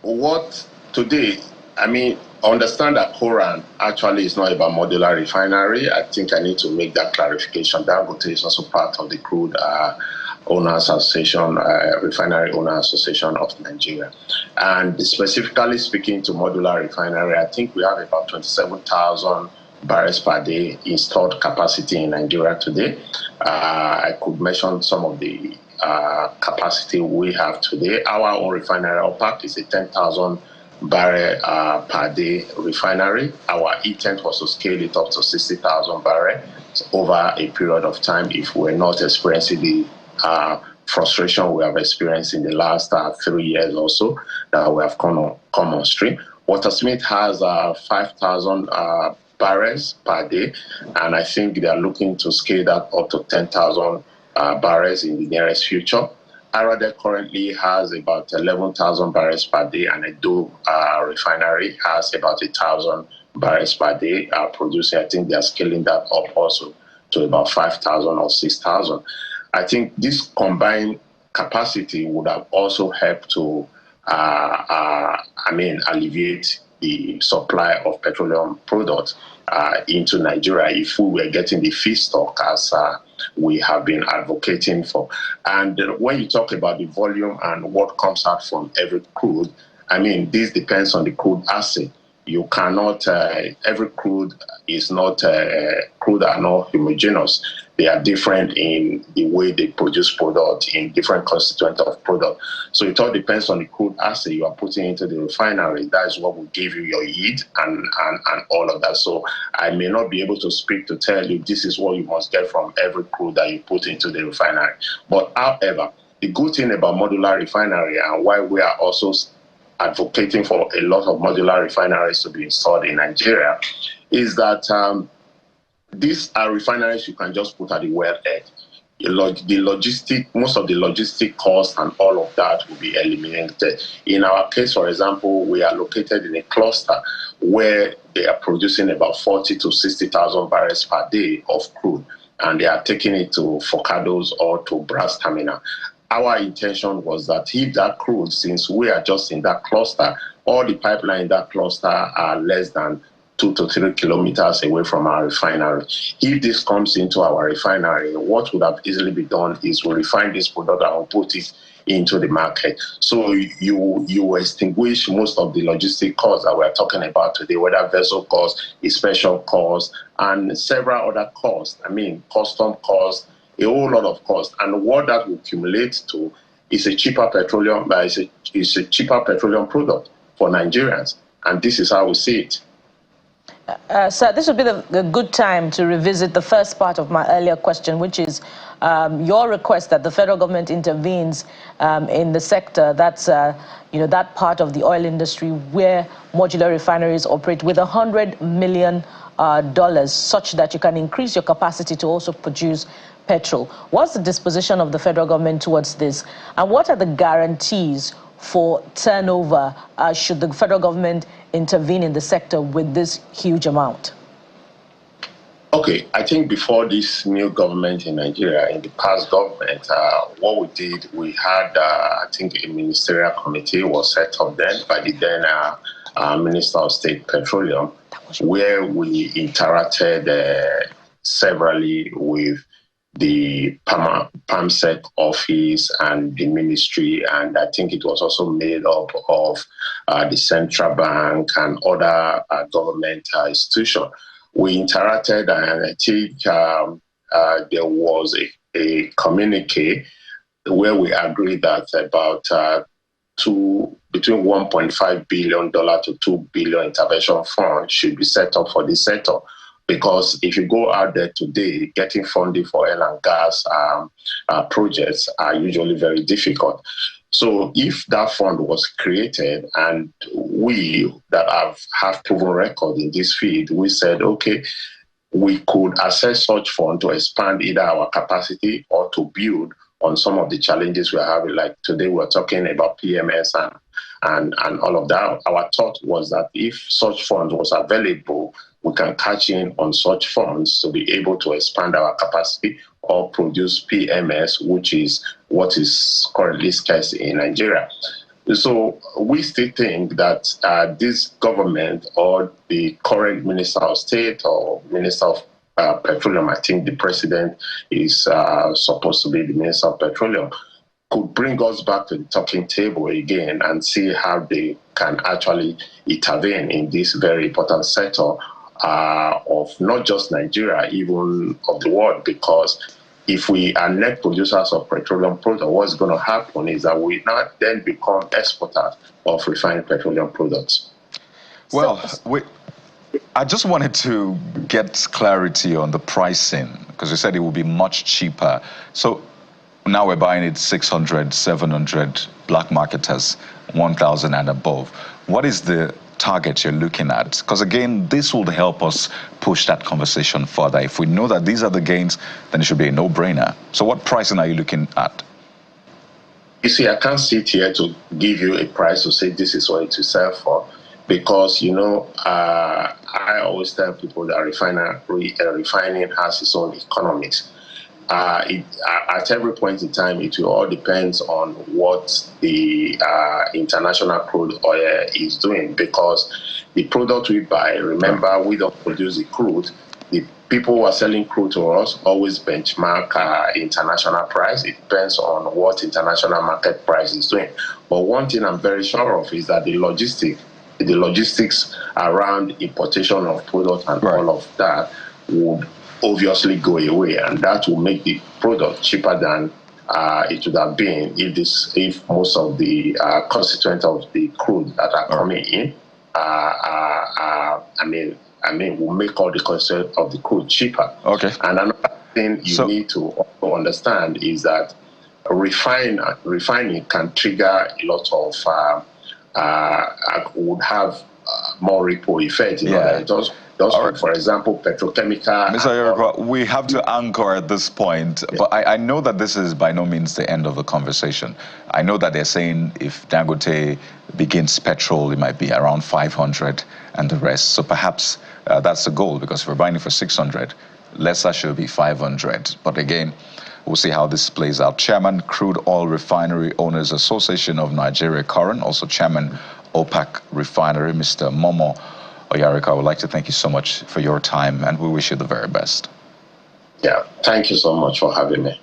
what today, I mean, understand that Koran actually is not about modular refinery. I think I need to make that clarification. Dangote is also part of the crude owners association, refinery owner association of Nigeria. And specifically speaking to modular refinery, I think we have about 27,000 barrels per day installed capacity in Nigeria today. I could mention some of the capacity we have today. Our own refinery OPAC is a 10,000 barrel per day refinery. Our intent was to scale it up to 60,000 barrel over a period of time if we're not experiencing the frustration we have experienced in the last 3 years or so that we have come on stream. Watersmith has 5,000 barrels per day, and I think they are looking to scale that up to 10,000 barrels in the nearest future. Arade currently has about 11,000 barrels per day, and Edo refinery has about 1,000 barrels per day producing. I think they are scaling that up also to about 5,000 or 6,000. I think this combined capacity would have also helped to, alleviate the supply of petroleum products into Nigeria if we were getting the feedstock as we have been advocating for. And when you talk about the volume and what comes out from every crude, this depends on the crude asset. You cannot, every crude is not, crude are not homogeneous. They are different in the way they produce product, in different constituents of product. So it all depends on the crude asset you are putting into the refinery. That is what will give you your yield and all of that. So I may not be able to speak to tell you this is what you must get from every crude that you put into the refinery. But however, the good thing about modular refinery and why we are also advocating for a lot of modular refineries to be installed in Nigeria is that these are refineries you can just put at the wellhead. Most of the logistic costs and all of that will be eliminated. In our case, for example, we are located in a cluster where they are producing about 40 to 60,000 barrels per day of crude, and they are taking it to Forcados or to Brass Terminal. Our intention was that if that crude, since we are just in that cluster, all the pipeline in that cluster are less than 2 to 3 kilometers away from our refinery. If this comes into our refinery, what would have easily been done is we refine this product and we'll put it into the market. So you extinguish most of the logistic costs that we're talking about today, whether vessel costs, inspection costs, and several other costs. Custom costs, a whole lot of costs. And what that will accumulate to is a cheaper petroleum, is a cheaper petroleum product for Nigerians. And this is how we see it. Sir, this would be the good time to revisit the first part of my earlier question, which is your request that the federal government intervenes in the sector that's, that part of the oil industry where modular refineries operate with $100 million such that you can increase your capacity to also produce petrol. What's the disposition of the federal government towards this? And what are the guarantees for turnover should the federal government intervene in the sector with this huge amount? Okay, I think before this new government in Nigeria, in the past government, what we did, we had, I think, a ministerial committee was set up then by the then Minister of State Petroleum, where we interacted severally with the PAMSEC office and the ministry, and I think it was also made up of the central bank and other government institutions. We interacted, and I think there was a communique where we agreed that about between $1.5 billion to $2 billion intervention fund should be set up for this sector. Because if you go out there today, getting funding for oil and gas projects are usually very difficult. So if that fund was created, and we that have proven record in this field, we said, okay, we could access such fund to expand either our capacity or to build on some of the challenges we're having. Like today, we're talking about PMS and all of that. Our thought was that if such funds was available, we can catch in on such funds to be able to expand our capacity or produce PMS, which is what is currently scarce in Nigeria. So we still think that this government or the current Minister of State or Minister of Petroleum, I think the President is supposed to be the Minister of Petroleum, could bring us back to the talking table again and see how they can actually intervene in this very important sector of not just Nigeria, even of the world, because if we are net producers of petroleum products, what's going to happen is that we now then become exporters of refined petroleum products. Well, I just wanted to get clarity on the pricing, because you said it would be much cheaper. So now we're buying it 600, 700, black market has 1,000 and above. What is the target you're looking at? Because again, this will help us push that conversation further. If we know that these are the gains, then it should be a no-brainer. So what pricing are you looking at? You see, I can't sit here to give you a price to say this is what it will sell for, because, you know, I always tell people that refining has its own economics. At every point in time, it will all depends on what the international crude oil is doing, because the product we buy, remember, we don't produce the crude. The people who are selling crude to us always benchmark international price. It depends on what international market price is doing. But one thing I'm very sure of is that the logistics around importation of product and all of that would obviously go away, and that will make the product cheaper than it would have been if most of the constituents of the crude that are coming in, will make all the constituents of the crude cheaper. Okay. And another thing you need to also understand is that refining can trigger a lot of would have more ripple effect. For example, petrochemical. Mr. Yoriko, we have to anchor at this point, but I know that this is by no means the end of the conversation. I know that they're saying if Dangote begins petrol, it might be around 500 and the rest. So perhaps that's the goal, because if we're buying it for 600, lesser should be 500. But again, we'll see how this plays out. Chairman, Crude Oil Refinery Owners Association of Nigeria, Current, also Chairman, OPEC Refinery, Mr. Momo Oyarika, I would like to thank you so much for your time, and we wish you the very best. Yeah, thank you so much for having me.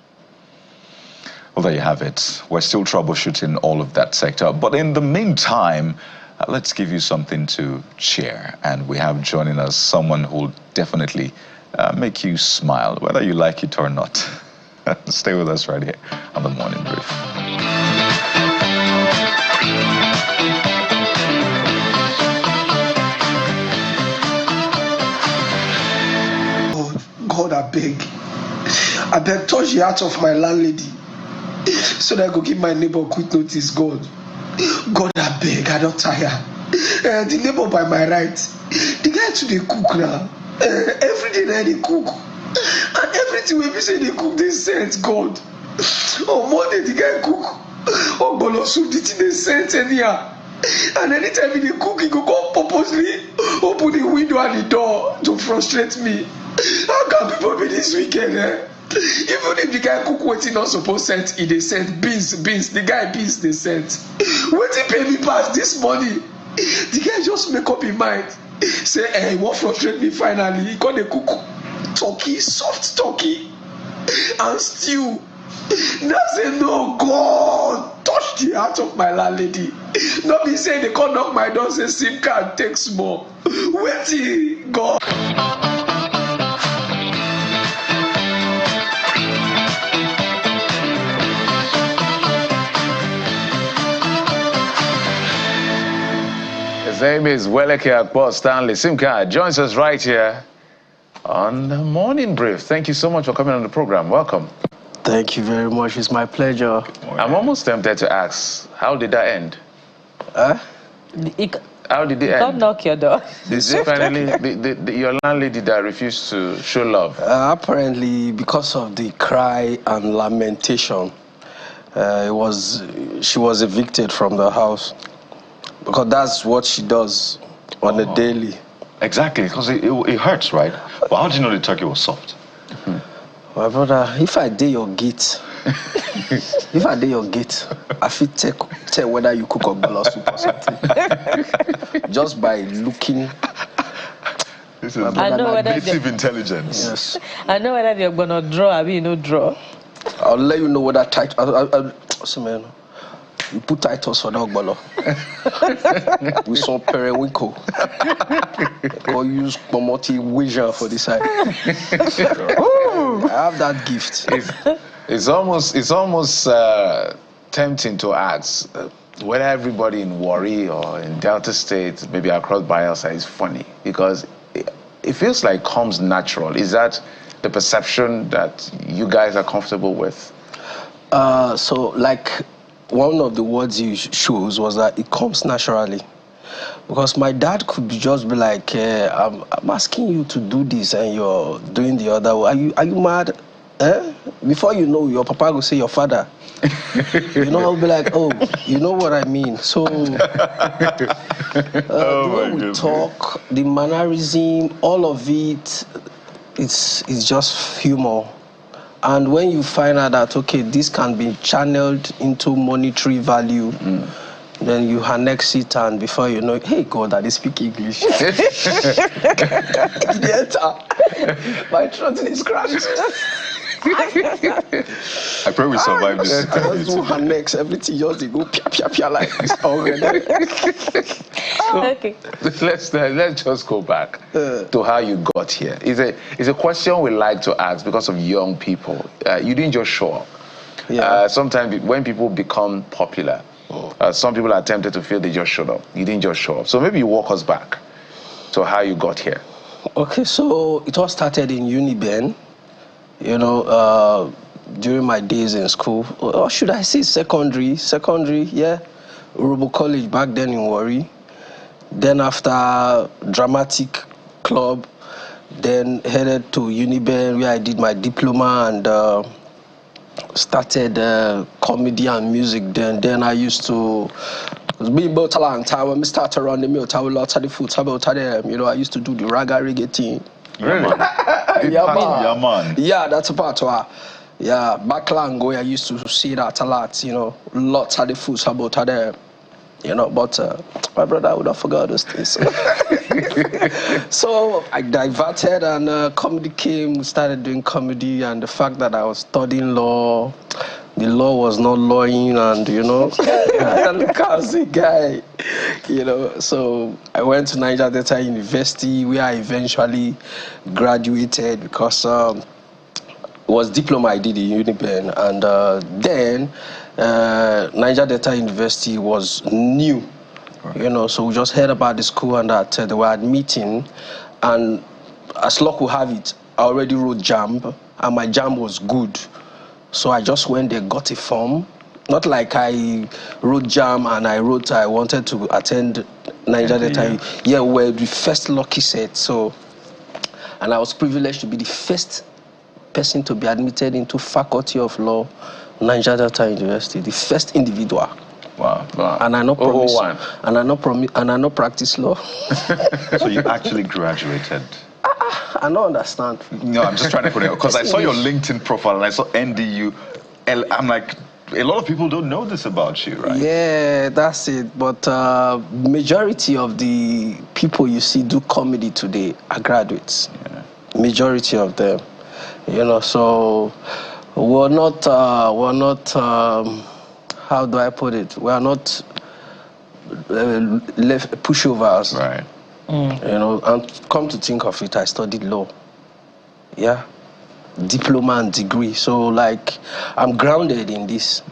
Well, there you have it. We're still troubleshooting all of that sector. But in the meantime, let's give you something to cheer. And we have joining us someone who will definitely make you smile, whether you like it or not. Stay with us right here on The Morning Brief. God, I beg, touch the heart of my landlady, so that I go give my neighbor quick notice. God, I beg, I don't tire. The neighbor by my right, the guy to the cook now. Every day they cook, and everything we say they cook, they sent God. On Monday the guy cook, oh bolo soup, the thing they sent anyhow. And anytime he cook, he go purposely open the window and the door to frustrate me. How can people be this weekend? Even if the guy cook what he not supposed to send, he they sent beans. The guy beans they sent. Waiting pay me pass this money. The guy just make up his mind. Say, he won't frustrate me finally. He got the cook turkey, soft turkey, and stew. That's a no. God, touch the heart of my landlady. Not be saying they can't knock my door, say SImcard takes more. Waiting, God. His name is Weleke Akbo. Stanley Simard joins us right here on The Morning Brief. Thank you so much for coming on the program. Welcome. Thank you very much. It's my pleasure. I'm almost tempted to ask, how did that end? How did it end? Don't knock your door. Is it finally your landlady that refused to show love? Apparently, because of the cry and lamentation, she was evicted from the house. Because that's what she does on a daily. Exactly, because it hurts, right? But how did you know the turkey was soft? My brother, if I did your gate, I fit tell whether you cook or bala soup or something. Just by looking. This is native intelligence. Yes. I know whether you're gonna draw, I mean no draw. I'll let you know whether tight. Man, you put Titus for that bolo. With some periwinkle. Or use Pomoti Ouija for this side. have that gift. It's almost tempting to ask whether everybody in Warri or in Delta State, maybe across Bayelsa, is funny, because it feels like comes natural. Is that the perception that you guys are comfortable with? So, like, one of the words you chose was that it comes naturally. Because my dad could just be like, I'm asking you to do this and you're doing the other. Are you mad? Eh? Before you know, your papa will say your father. I'll be like, oh, you know what I mean. So the way we talk, the mannerism, all of it, it's just humor. And when you find out that, okay, this can be channeled into monetary value, then you annex it, and before you know it, hey, God, I speak English. My throat is cracked. I pray we survive this. I just do annex, everything just they go pia like this already. Okay. Let's just go back to how you got here. It's a question we like to ask because of young people. You didn't just show up. Yeah. Sometimes when people become popular, some people are tempted to feel they just showed up. You didn't just show up. So maybe you walk us back to how you got here. Okay, so it all started in Uniben. During my days in school, or should I say secondary, yeah, Urobo College back then in Warri. Then after dramatic club, then headed to Uniben where I did my diploma and started comedy and music. Then I used to be about when we started around the mill, I used to do the raga reggae thing. Really? Yeah, that's a part where, back long ago I used to see that a lot, lots of the foods about there, but my brother would have forgot those things. So I diverted and comedy came, we started doing comedy, and the fact that I was studying law, the law was not lawing, and look as a guy, so I went to Niger Delta University where I eventually graduated because it was diploma I did in Uniben, and then Niger Delta University was new, so we just heard about the school and that they were admitting, and as luck would have it, I already wrote JAMB, and my JAMB was good. So I just went there, got a form. Not like I wrote JAM and I wanted to attend Niger Delta. Yeah, we're the first lucky set. So, and I was privileged to be the first person to be admitted into Faculty of Law, Niger Delta University, the first individual. Wow. And I not promise, and I not practice law. So you actually graduated? I don't understand. No, I'm just trying to put it, because I saw your LinkedIn profile and I saw NDU. I'm like, a lot of people don't know this about you, right? Yeah, that's it. But majority of the people you see do comedy today are graduates. Yeah. Majority of them, so we're not how do I put it? We are not left pushovers. Right. And come to think of it, I studied law. Yeah. Diploma and degree. So, like, I'm grounded in this.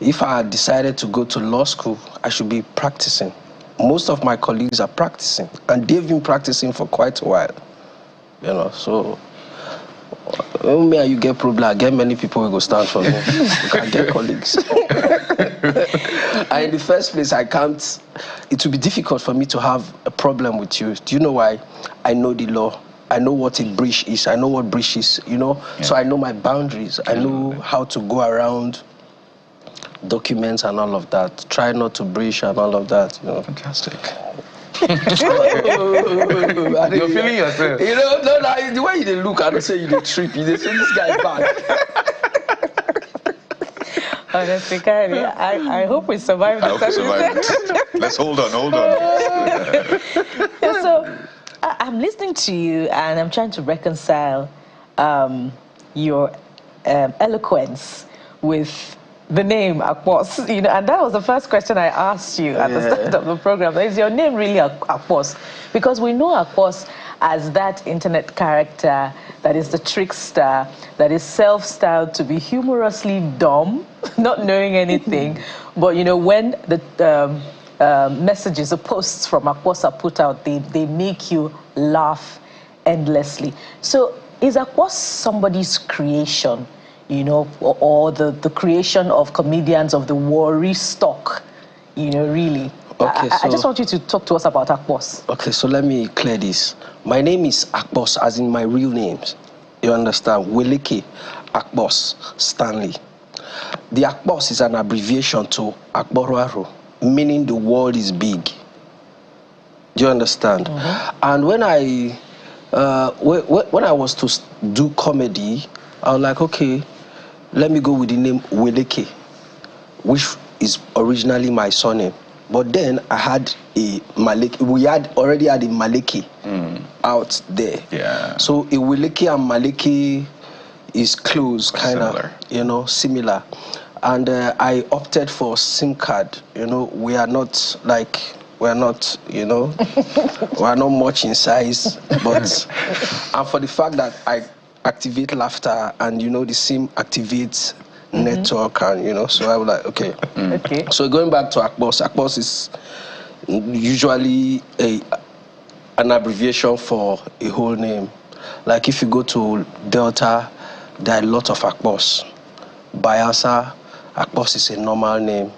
If I had decided to go to law school, I should be practicing. Most of my colleagues are practicing, and they've been practicing for quite a while. So when me and you get problem, I get many people who go stand for me. You can get colleagues. And in the first place, it will be difficult for me to have a problem with you. Do you know why? I know the law. I know what a breach is. I know what breach is, Yeah. So I know my boundaries. I know how to go around documents and all of that. Try not to breach and all of that, Fantastic. You're feeling yourself. No, the way you look, I don't say you trip. You say this guy bad. Honestly, I hope we survive this. Let's hold on. So I'm listening to you and I'm trying to reconcile your eloquence with the name Akpos, and that was the first question I asked you at the start of the program. Is your name really Akpos? Because we know Akpos as that internet character that is the trickster, that is self-styled to be humorously dumb, not knowing anything. But when the messages, the posts from Akpos are put out, they make you laugh endlessly. So is Akpos somebody's creation? Or the creation of comedians of the worry stock, really. Okay, I just want you to talk to us about Akpos. Okay, so let me clear this. My name is Akpos, as in my real names. You understand? Weleke Akpos Stanley. The Akpos is an abbreviation to Akboraro, meaning the world is big. Do you understand? Mm-hmm. And when I was to do comedy, I was like, okay, let me go with the name Weleke, which is originally my surname. But then I had a Maleke. We already had a Maleke out there. Yeah. So a Weleke and Maleke is close, kind of, similar. And I opted for SImcard. We're not we're not much in size, but and for the fact that I activate laughter and the SIM activates network and so I was like, okay. Okay. So going back to Akpos, Akpos is usually an abbreviation for a whole name. Like if you go to Delta, there are a lot of Akpos. Bayelsa, Akpos is a normal name.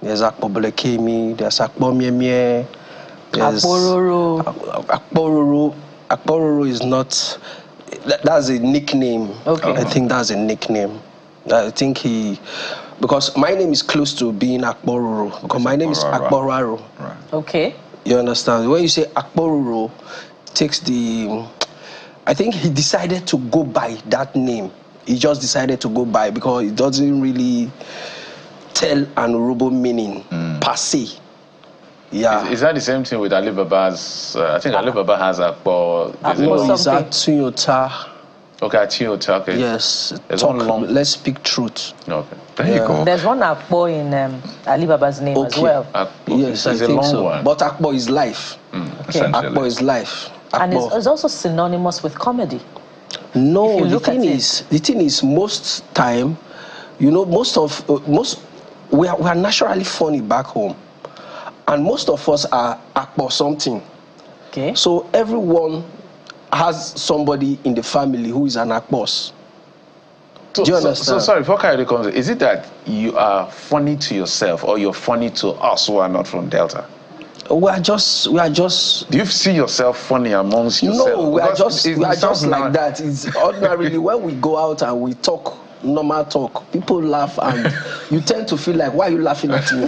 There's Akpobolekemi, there's Akpomiemie, there's Akpororo. Akpororo is not. That's a nickname. Okay. I think that's a nickname. I think because my name is close to being Akpororo, because my name is Akboraro. Right. Okay. You understand? When you say Akpororo, takes I think he decided to go by that name. He just decided to go by because it doesn't really tell an Urobo meaning per se. Yeah. Is that the same thing with Alibaba's? I think Alibaba has Akpo. Is Atunyota. Okay, Atunyota. Okay. Yes. Let's speak truth. Okay. There you go. There's one Akpo in Alibaba's name as well. Yes, I think so. One. But Akpo is life. Okay. Akpo is life. Akpo. And it's also synonymous with comedy. No, the thing is, most time, we are naturally funny back home. And most of us are Akpo something. Okay. So everyone has somebody in the family who is an Akpos. Do you understand? So sorry, before Kayode comes, is it that you are funny to yourself or you're funny to us who are not from Delta? We are just. Do you see yourself funny amongst yourself? No, we are just like that. It's ordinarily when we go out and we talk normal talk, people laugh and you tend to feel like, why are you laughing at me?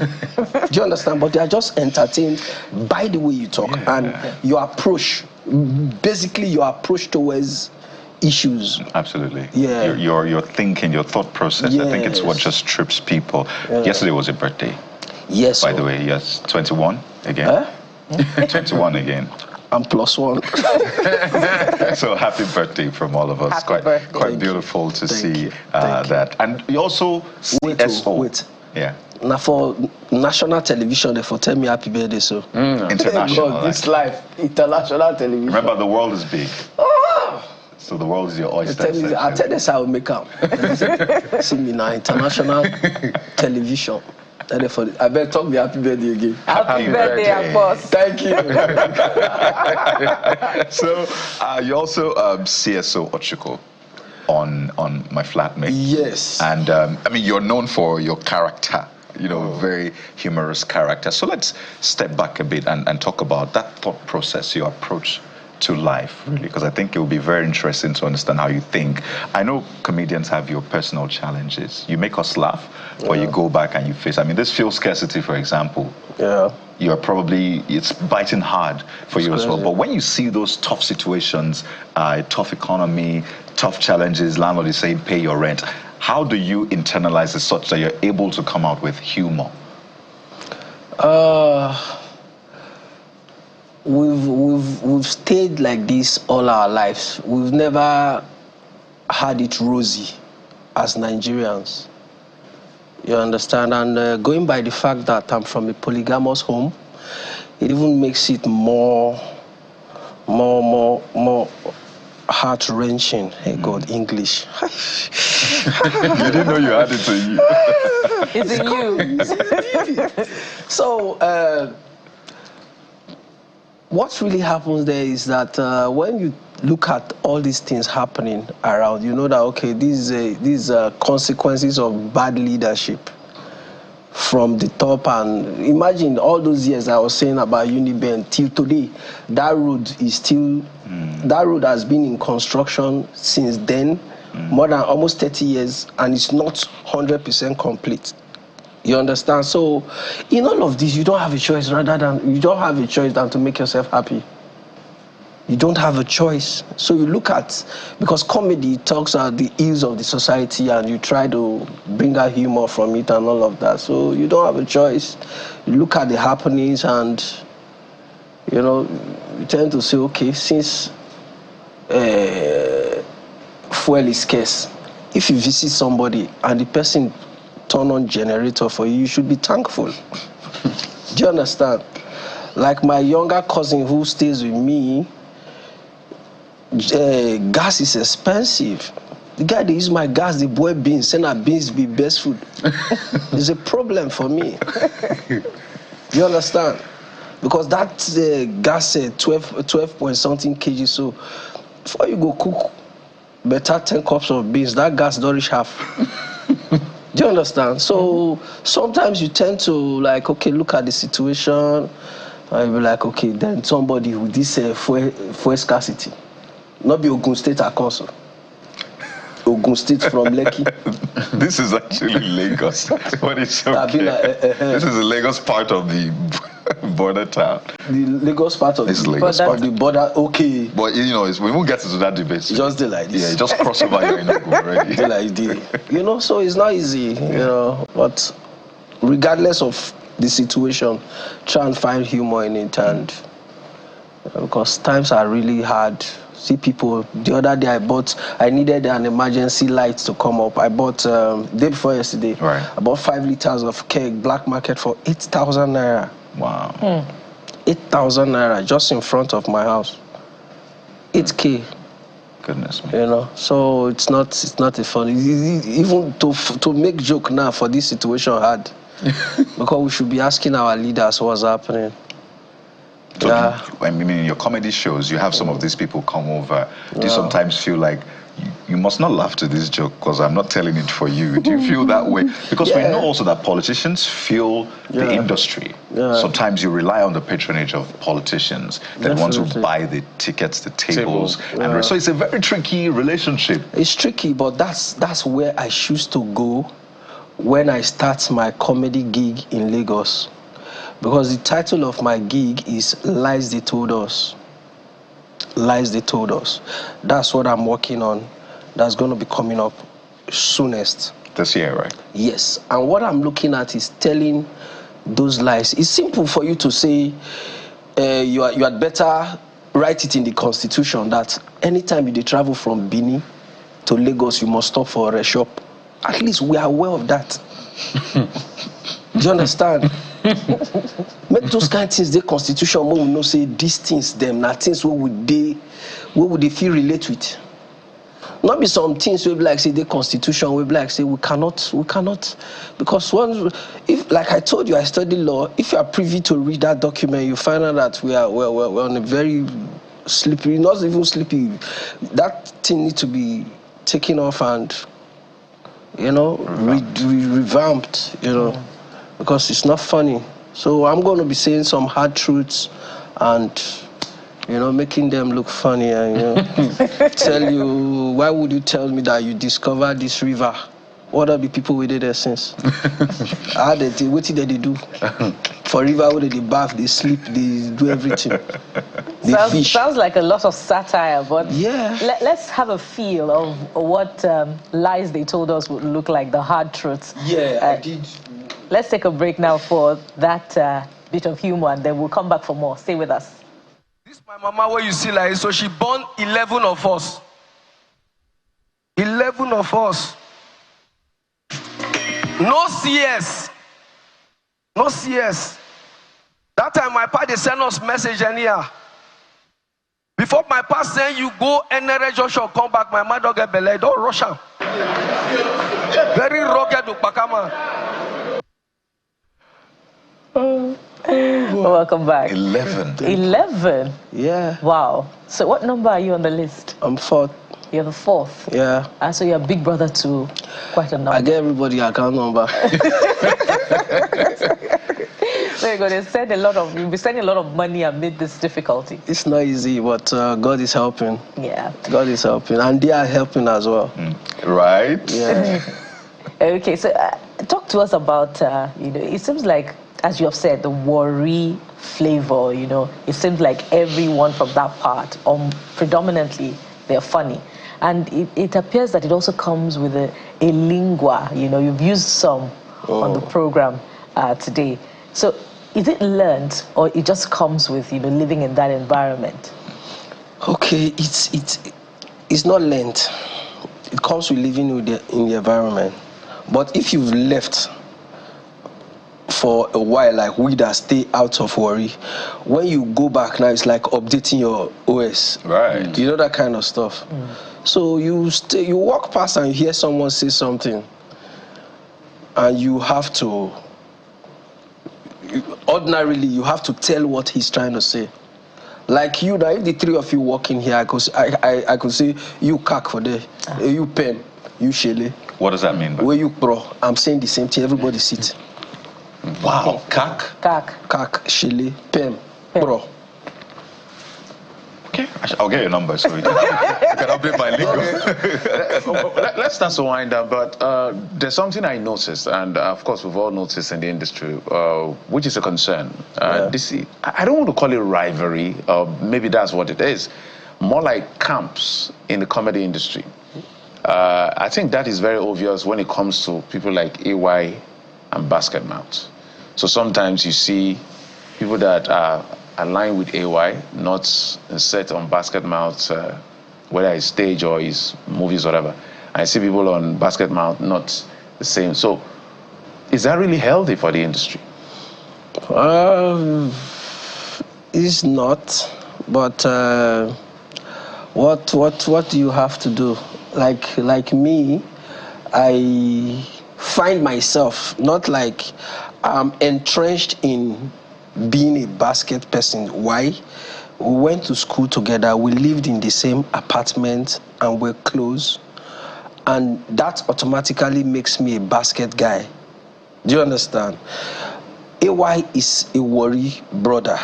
Do you understand? But they are just entertained by the way you talk and your approach. Basically, your approach towards issues. Absolutely. Yeah. Your thinking, your thought process. Yes. I think it's what just trips people. Yesterday was your birthday. Yes. By the way, yes, 21 again. 21 again. I'm +1. So happy birthday from all of us. Quite beautiful to see that. And you also wait. Yeah. Now for national television, they for tell me happy birthday. So international. God, this life, international television. Remember, the world is big. So the world is your oyster. I tell this I will make up. See me now, international television. I better talk me happy birthday again. Happy birthday, Akpos. Thank you. So you also CSO Ochuko on My Flatmate. Yes. And I mean, you're known for your character, very humorous character. So let's step back a bit and talk about that thought process, your approach to life, really, because I think it will be very interesting to understand how you think. I know comedians have your personal challenges. You make us laugh, but you go back and you face. I mean, this fuel scarcity, for example. Yeah. It's biting hard for you as well. But when you see those tough situations, tough economy, tough challenges, landlord is saying pay your rent, how do you internalize it such that you're able to come out with humor? We've stayed like this all our lives. We've never had it rosy as Nigerians. You understand? And going by the fact that I'm from a polygamous home, it even makes it more heart-wrenching. Hey God, English. You didn't know you had it in you. It's in you. So, what really happens there is that when you look at all these things happening around, you know that, okay, these are consequences of bad leadership from the top. And imagine all those years I was saying about Uniben till today, that road is still, that road has been in construction since then, more than almost 30 years, and it's not 100% complete. You understand? So in all of this, you don't have a choice than to make yourself happy. You don't have a choice. So you look at, because comedy talks about the ills of the society and you try to bring out humor from it and all of that. So you don't have a choice. You look at the happenings and, you know, you tend to say, okay, since fuel is scarce, if you visit somebody and the person turn on generator for you, you should be thankful. Do you understand? Like my younger cousin who stays with me, gas is expensive. The guy that use my gas, the boy beans, send our beans be best food. It's a problem for me. You understand? Because that gas 12 point something kg. So before you go cook better 10 cups of beans, that gas don't reach half. Do you understand? So sometimes you tend to like, okay, look at the situation, and you be like, okay, then somebody with this fuel scarcity. Not be Ogun State Akonso. Ogun State from Lekki. This is actually Lagos. But it's okay. This is the Lagos part of the border town. The Lagos part of the border, okay. But you know, we won't get into that debate. Just do like this. Yeah, just cross over your Enugu already. Do like this. You know, so it's not easy, you know. But regardless of the situation, try and find humor in it, and because times are really hard. See people, the other day I needed an emergency light to come up. I bought, day before yesterday, I bought 5 liters of keg, black market for 8,000 naira. Wow. 8,000 naira just in front of my house. 8K. Goodness me. You know, so it's not a fun. Even to make joke now for this situation hard. Because we should be asking our leaders what's happening. So I mean, in your comedy shows, you have some of these people come over. Do you sometimes feel like you must not laugh to this joke because I'm not telling it for you? Do you feel that way? Because we know also that politicians feel the industry. Sometimes you rely on the patronage of politicians, the ones who buy the tickets, the tables. And so it's a very tricky relationship. It's tricky, but that's where I choose to go when I start my comedy gig in Lagos. Because the title of my gig is Lies They Told Us. Lies They Told Us. That's what I'm working on. That's going to be coming up soonest. This year, right? Yes. And what I'm looking at is telling those lies. It's simple for you to say, you had better write it in the Constitution that anytime you travel from Benin to Lagos, you must stop for a shop. At least we are aware of that. Do you understand? Make those kind of things the Constitution we know say these things them na things what would they feel relate with. Not be some things we be like say the Constitution we be like say we cannot because if like I told you I study law, if you are privy to read that document you find out that we're on a very slippery, not even slippery, that thing needs to be taken off and you know revamped, you know. Because it's not funny. So I'm going to be saying some hard truths and, you know, making them look funny and, you know, tell you, why would you tell me that you discovered this river? What are the people with it there since? What did they do? For river, what did they bath, they sleep, they do everything. They fish. Sounds like a lot of satire, but yeah. Let's have a feel of what lies they told us would look like, the hard truths. Yeah, I did. Let's take a break now for that bit of humor, and then we'll come back for more. Stay with us. This my mama, where you see like, so she born 11 of us. 11 of us. No CS. No CS. That time my pa they send us message here. Before my pa send you go any Joshua come back, my mother get belay, don't rush am. Very rugged Upakama. Welcome back. 11. 11? Yeah. Wow. So what number are you on the list? I'm 4th. You're the 4th? Yeah. So you're a big brother to quite a number. I get everybody account number. So you're going to send you'll be sending a lot of money amid this difficulty. It's not easy, but God is helping. Yeah. God is helping. And they are helping as well. Right? Yeah. Okay, so talk to us about, it seems like, as you have said, the worry flavor, it seems like everyone from that part, predominantly, they're funny. And it appears that it also comes with a lingua, you've used some on the program today. So is it learned or it just comes with, living in that environment? Okay, it's not learned. It comes with living in the environment. But if you've left for a while, like we that stay out of worry, when you go back now, it's like updating your OS. Right. You know, that kind of stuff. So you walk past and you hear someone say something, and you have to, ordinarily, you have to tell what he's trying to say. Like you now, if the three of you walk in here, I could say, you kak for there, you pen, you shele. What does that mean? Where you pro? I'm saying the same thing, everybody sit. Wow, kak? Kak, shele, pen, pro. Okay, I'll get your number so you can update my lingo. Let's start to wind up, but there's something I noticed, and of course we've all noticed in the industry, which is a concern. I don't want to call it rivalry, maybe that's what it is, more like camps in the comedy industry. I think that is very obvious when it comes to people like AY and Basket Mouth. So sometimes you see people that are aligned with AY, not set on Basket Mouth, whether it's stage or it's movies or whatever. I see people on Basket Mouth not the same. So is that really healthy for the industry? It's not, but what do you have to do? Like me, I find myself not like I'm entrenched in being a basket person. Why? We went to school together, we lived in the same apartment, and we're close, and that automatically makes me a basket guy. Do you understand? AY is a worry brother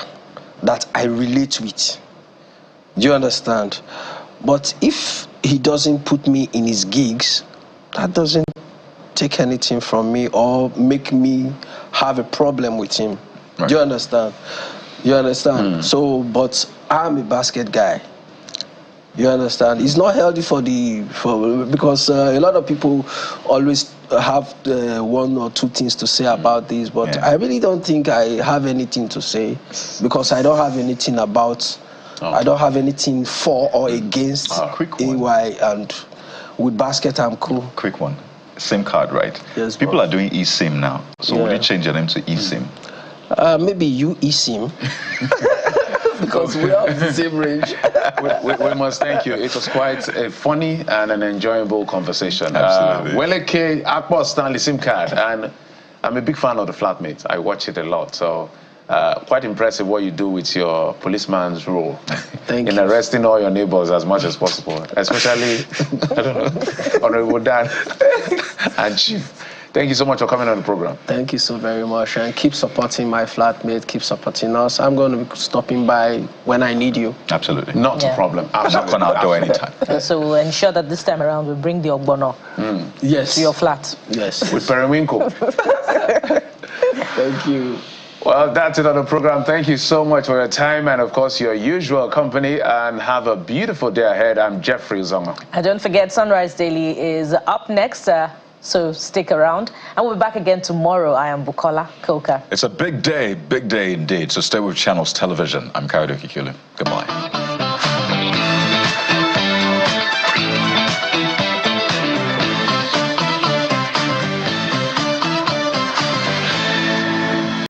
that I relate with. Do you understand? But if he doesn't put me in his gigs, that doesn't take anything from me or make me have a problem with him. Right. Do you understand? You understand? So, but I'm a basket guy. You understand? It's not healthy because a lot of people always have one or two things to say about this, but I really don't think I have anything to say because I don't have anything about. I don't have anything for or against AY, and with basket I'm cool. Quick one. SImcard, right? Yes. People are doing eSIM now. So would you change your name to eSIM? Maybe you eSIM. Because we are of the same range. we must thank you. It was quite a funny and an enjoyable conversation. Absolutely. Weleke, Akbar, Stanley SImcard, and I'm a big fan of the Flatmates. I watch it a lot. So quite impressive what you do with your policeman's role in arresting all your neighbors as much as possible, especially I don't know, Honorable Dan and Chief. Thank you so much for coming on the program. Thank you so very much, and keep supporting my flatmate, keep supporting us. I'm going to be stopping by when I need you. Absolutely. Not a problem. I'm not going out door anytime. So we'll ensure that this time around we bring the ogbono yes. to your flat. Yes. With periwinkle. Thank you. Well, that's it on the program. Thank you so much for your time and, of course, your usual company. And have a beautiful day ahead. I'm Jeffrey Zonga. And don't forget, Sunrise Daily is up next. So stick around. And we'll be back again tomorrow. I am Bukola Koka. It's a big day indeed. So stay with Channels Television. I'm Kayode Kikule. Goodbye.